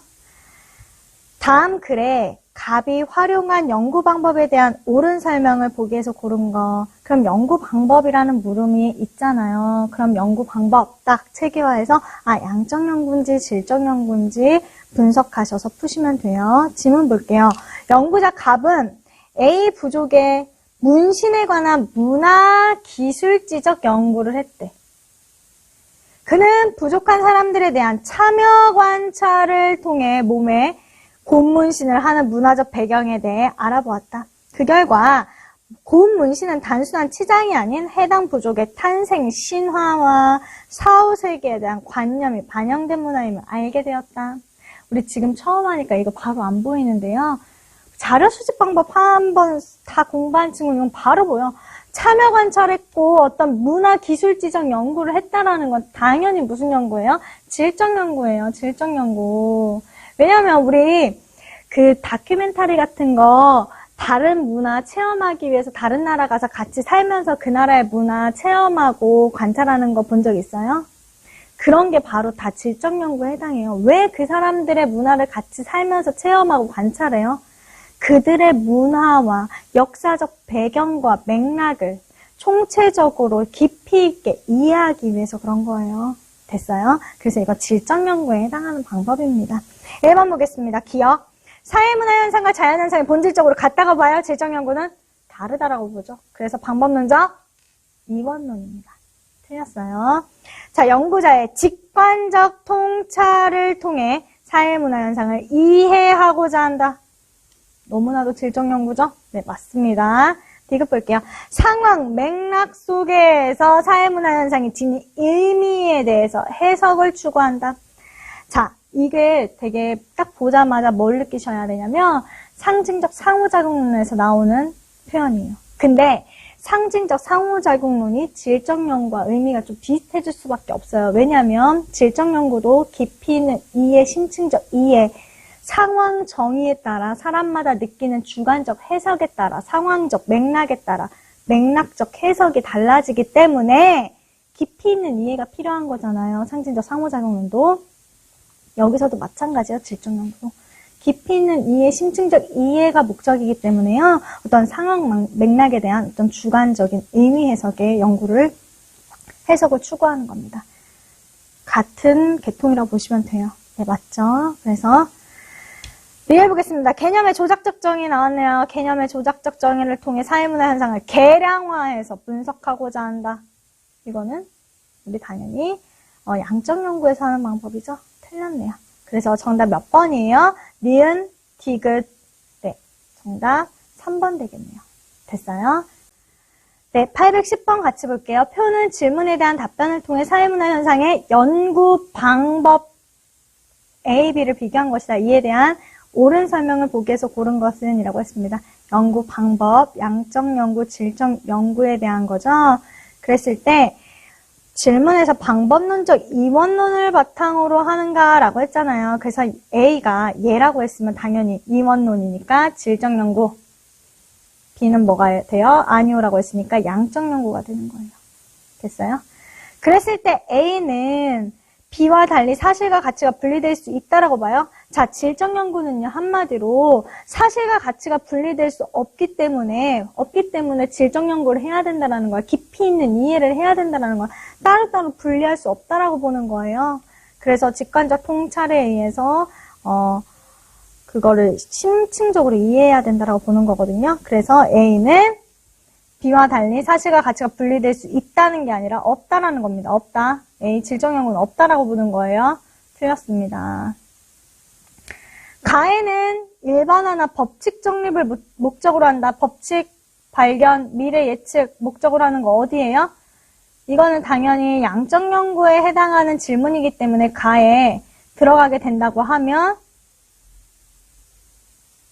다음 글에 갑이 활용한 연구 방법에 대한 옳은 설명을 보기에서 고른 거. 그럼 연구 방법이라는 물음이 있잖아요. 그럼 연구 방법 딱 체계화해서 양적 연구인지 질적 연구인지 분석하셔서 푸시면 돼요. 지문 볼게요. 연구자 갑은 A 부족의 문신에 관한 문화 기술지적 연구를 했대. 그는 부족한 사람들에 대한 참여 관찰을 통해 몸에 곰문신을 하는 문화적 배경에 대해 알아보았다. 그 결과 곰문신은 단순한 치장이 아닌 해당 부족의 탄생, 신화와 사후세계에 대한 관념이 반영된 문화임을 알게 되었다. 우리 지금 처음 하니까 이거 바로 안 보이는데요. 자료 수집 방법 한번 다 공부한 친구는 바로 보여. 참여 관찰했고 어떤 문화 기술지적 연구를 했다라는 건 당연히 무슨 연구예요? 질적 연구예요. 질적 연구. 왜냐면 우리 그 다큐멘터리 같은 거 다른 문화 체험하기 위해서 다른 나라 가서 같이 살면서 그 나라의 문화 체험하고 관찰하는 거 본 적 있어요? 그런 게 바로 다 질적 연구에 해당해요. 왜 그 사람들의 문화를 같이 살면서 체험하고 관찰해요? 그들의 문화와 역사적 배경과 맥락을 총체적으로 깊이 있게 이해하기 위해서 그런 거예요. 됐어요? 그래서 이거 질적 연구에 해당하는 방법입니다. 1번 보겠습니다. 기억. 사회문화 현상과 자연현상이 본질적으로 같다고 봐요. 질적 연구는 다르다라고 보죠. 그래서 방법 논적 2번론입니다. 틀렸어요. 자, 연구자의 직관적 통찰을 통해 사회문화 현상을 이해하고자 한다. 너무나도 질적 연구죠? 네, 맞습니다. 디귿 볼게요. 상황, 맥락 속에서 사회문화 현상이 지닌 의미에 대해서 해석을 추구한다. 자, 이게 되게 딱 보자마자 뭘 느끼셔야 되냐면 상징적 상호작용론에서 나오는 표현이에요. 근데 상징적 상호작용론이 질적 연구와 의미가 좀 비슷해질 수밖에 없어요. 왜냐하면 질적 연구도 깊이 있는 이해, 심층적 이해, 상황 정의에 따라 사람마다 느끼는 주관적 해석에 따라 상황적 맥락에 따라 맥락적 해석이 달라지기 때문에 깊이 있는 이해가 필요한 거잖아요. 상징적 상호작용론도. 여기서도 마찬가지예요. 질적 연구도. 깊이 있는 이해, 심층적 이해가 목적이기 때문에요. 어떤 상황 맥락에 대한 어떤 주관적인 의미 해석의 연구를 해석을 추구하는 겁니다. 같은 계통이라고 보시면 돼요. 네, 맞죠? 그래서 이해해보겠습니다. 개념의 조작적 정의 나왔네요. 개념의 조작적 정의를 통해 사회문화 현상을 계량화해서 분석하고자 한다. 이거는 우리 당연히 양적 연구에서 하는 방법이죠. 틀렸네요. 그래서 정답 몇 번이에요? 니은, 디귿. 네, 정답 3번 되겠네요. 됐어요? 네, 810번 같이 볼게요. 표는 질문에 대한 답변을 통해 사회문화 현상의 연구 방법 A, B를 비교한 것이다. 이에 대한 옳은 설명을 보기 위해서 고른 것은 이라고 했습니다. 연구 방법, 양적 연구, 질적 연구에 대한 거죠. 그랬을 때 질문에서 방법론적 이원론을 바탕으로 하는가라고 했잖아요. 그래서 A가 예라고 했으면 당연히 이원론이니까 질적 연구. B는 뭐가 돼요? 아니오라고 했으니까 양적 연구가 되는 거예요. 됐어요? 그랬을 때 A는 B와 달리 사실과 가치가 분리될 수 있다라고 봐요. 자, 질적 연구는요, 한마디로 사실과 가치가 분리될 수 없기 때문에 질적 연구를 해야 된다라는 거야. 깊이 있는 이해를 해야 된다라는 거야. 따로따로 분리할 수 없다라고 보는 거예요. 그래서 직관적 통찰에 의해서, 그거를 심층적으로 이해해야 된다라고 보는 거거든요. 그래서 A는 B와 달리 사실과 가치가 분리될 수 있다는 게 아니라 없다라는 겁니다. 없다. A, 질적 연구는 없다라고 보는 거예요. 틀렸습니다. 가에는 일반화나 법칙 정립을 목적으로 한다. 법칙, 발견, 미래 예측 목적으로 하는 거 어디예요? 이거는 당연히 양적 연구에 해당하는 질문이기 때문에 가에 들어가게 된다고 하면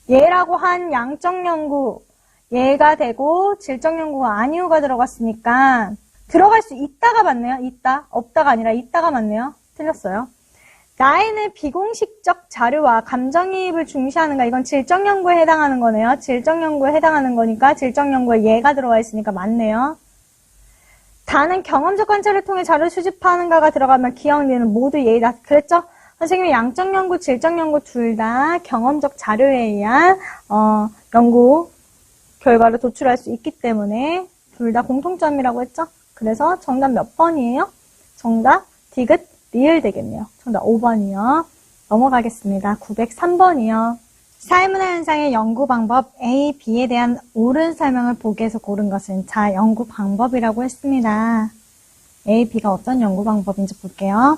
예라고 한 양적 연구 예가 되고 질적 연구가 아니오가 들어갔으니까 들어갈 수 있다가 맞네요. 있다. 없다가 아니라 있다가 맞네요. 틀렸어요. 나에는 비공식적 자료와 감정이입을 중시하는가. 이건 질적 연구에 해당하는 거네요. 질적 연구에 해당하는 거니까 질적 연구에 예가 들어가 있으니까 맞네요. 다는 경험적 관찰을 통해 자료를 수집하는가가 들어가면 기억, 니은 모두 예이다. 그랬죠? 선생님이 양적 연구, 질적 연구 둘 다 경험적 자료에 의한 연구 결과를 도출할 수 있기 때문에 둘 다 공통점이라고 했죠? 그래서 정답 몇 번이에요? 정답 디귿 리을 되겠네요. 정답 5번이요. 넘어가겠습니다. 903번이요. 사회문화 현상의 연구 방법 A, B에 대한 옳은 설명을 보기 위해서 고른 것은 자, 연구 방법이라고 했습니다. A, B가 어떤 연구 방법인지 볼게요.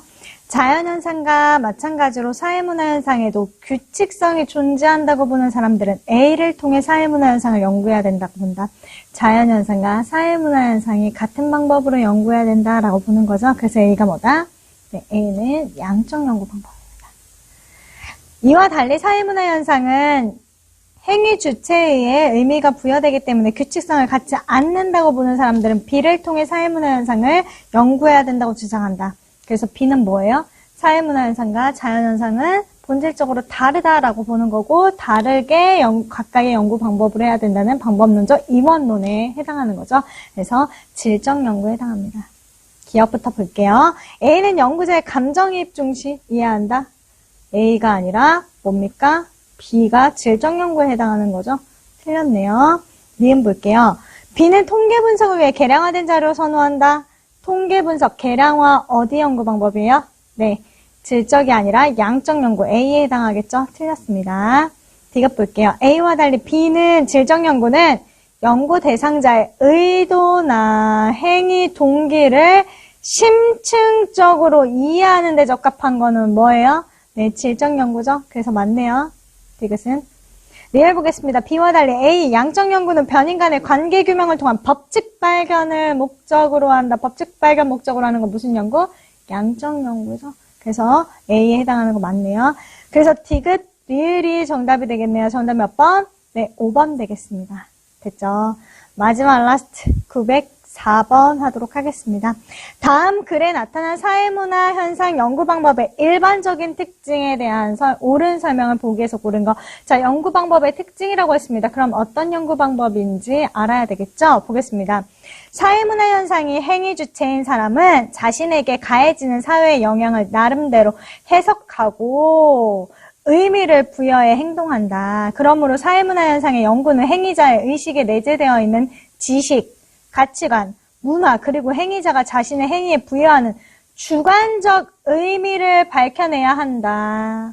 자연현상과 마찬가지로 사회문화 현상에도 규칙성이 존재한다고 보는 사람들은 A를 통해 사회문화 현상을 연구해야 된다고 본다. 자연현상과 사회문화 현상이 같은 방법으로 연구해야 된다라고 보는 거죠. 그래서 A가 뭐다? 네, A는 양적 연구 방법입니다. 이와 달리 사회문화 현상은 행위 주체에 의해 의미가 부여되기 때문에 규칙성을 갖지 않는다고 보는 사람들은 B를 통해 사회문화 현상을 연구해야 된다고 주장한다. 그래서 B는 뭐예요? 사회문화 현상과 자연현상은 본질적으로 다르다라고 보는 거고 다르게 각각의 연구 방법을 해야 된다는 방법론적 이원론에 해당하는 거죠. 그래서 질적 연구에 해당합니다. 기억부터 볼게요. A는 연구자의 감정이입 중시 이해한다. A가 아니라 뭡니까? B가 질적 연구에 해당하는 거죠. 틀렸네요. 니은 볼게요. B는 통계 분석을 위해 계량화된 자료를 선호한다. 통계 분석, 계량화 어디 연구 방법이에요? 네, 질적이 아니라 양적 연구 A에 해당하겠죠? 틀렸습니다. D가 볼게요. A와 달리 B는 질적 연구는 연구 대상자의 의도나 행위 동기를 심층적으로 이해하는 데 적합한 거는 뭐예요? 네, 질적 연구죠. 그래서 맞네요. 디귿은. 리얼 보겠습니다. B와 달리 A, 양적 연구는 변인 간의 관계 규명을 통한 법칙 발견을 목적으로 한다. 법칙 발견 목적으로 하는 건 무슨 연구? 양적 연구죠. 그래서 A에 해당하는 거 맞네요. 그래서 디귿, 리을이 정답이 되겠네요. 정답 몇 번? 네, 5번 되겠습니다. 됐죠? 마지막 라스트 904번 하도록 하겠습니다. 다음 글에 나타난 사회문화 현상 연구 방법의 일반적인 특징에 대한 옳은 설명을 보기 위해서 고른 거. 자, 연구 방법의 특징이라고 했습니다. 그럼 어떤 연구 방법인지 알아야 되겠죠? 보겠습니다. 사회문화 현상이 행위 주체인 사람은 자신에게 가해지는 사회의 영향을 나름대로 해석하고 의미를 부여해 행동한다. 그러므로 사회문화 현상의 연구는 행위자의 의식에 내재되어 있는 지식, 가치관, 문화, 그리고 행위자가 자신의 행위에 부여하는 주관적 의미를 밝혀내야 한다.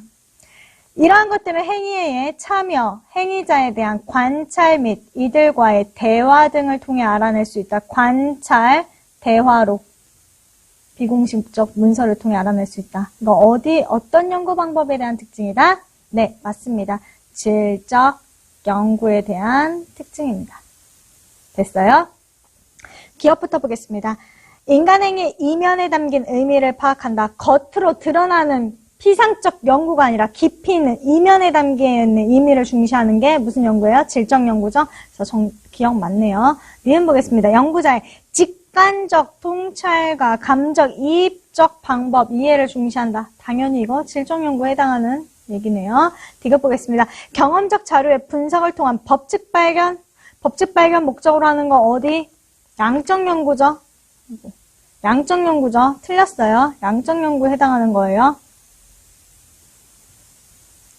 이러한 것들은 행위에 참여, 행위자에 대한 관찰 및 이들과의 대화 등을 통해 알아낼 수 있다. 관찰, 대화로. 비공식적 문서를 통해 알아낼 수 있다. 이거 어떤 연구 방법에 대한 특징이다? 네, 맞습니다. 질적 연구에 대한 특징입니다. 됐어요? 기억부터 보겠습니다. 인간행위 이면에 담긴 의미를 파악한다. 겉으로 드러나는 피상적 연구가 아니라 깊이 있는 이면에 담긴 의미를 중시하는 게 무슨 연구예요? 질적 연구죠? 그래서 기억 맞네요. 니은 보겠습니다. 연구자의 직관적 통찰과 감적 이입적 방법 이해를 중시한다. 당연히 이거 질적 연구에 해당하는 얘기네요. 디귿 보겠습니다. 경험적 자료의 분석을 통한 법칙 발견 목적으로 하는 거 어디? 양적 연구죠. 양적 연구죠. 틀렸어요. 양적 연구에 해당하는 거예요.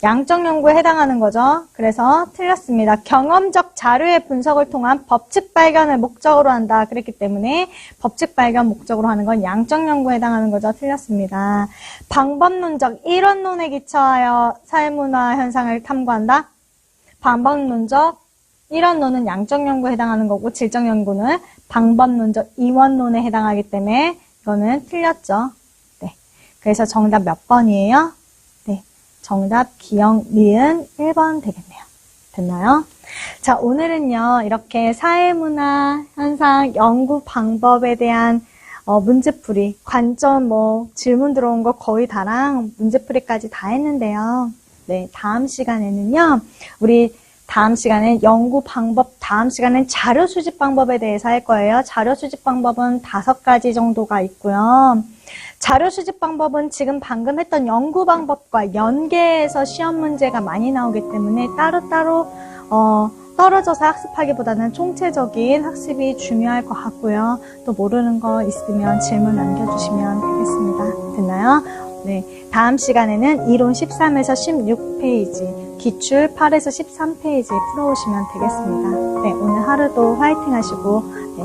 양적 연구에 해당하는 거죠. 그래서 틀렸습니다. 경험적 자료의 분석을 통한 법칙 발견을 목적으로 한다. 그랬기 때문에 법칙 발견 목적으로 하는 건 양적 연구에 해당하는 거죠. 틀렸습니다. 방법론적 이론론에 기초하여 사회문화 현상을 탐구한다. 방법론적 이론론은 양적 연구에 해당하는 거고 질적 연구는 방법론적 이원론에 해당하기 때문에 이거는 틀렸죠. 네. 그래서 정답 몇 번이에요? 정답 기억 니은 1번 되겠네요. 됐나요? 자, 오늘은요, 이렇게 사회문화 현상 연구 방법에 대한 문제풀이, 관점, 질문 들어온 거 거의 다랑 문제풀이까지 다 했는데요. 네, 다음 시간에는요, 다음 시간엔 연구 방법, 다음 시간엔 자료 수집 방법에 대해서 할 거예요. 자료 수집 방법은 5가지 정도가 있고요. 자료 수집 방법은 지금 방금 했던 연구 방법과 연계해서 시험 문제가 많이 나오기 때문에 따로따로 떨어져서 학습하기보다는 총체적인 학습이 중요할 것 같고요. 또 모르는 거 있으면 질문 남겨주시면 되겠습니다. 됐나요? 네, 다음 시간에는 이론 13에서 16페이지, 기출 8에서 13페이지 풀어오시면 되겠습니다. 네, 오늘 하루도 화이팅 하시고 네,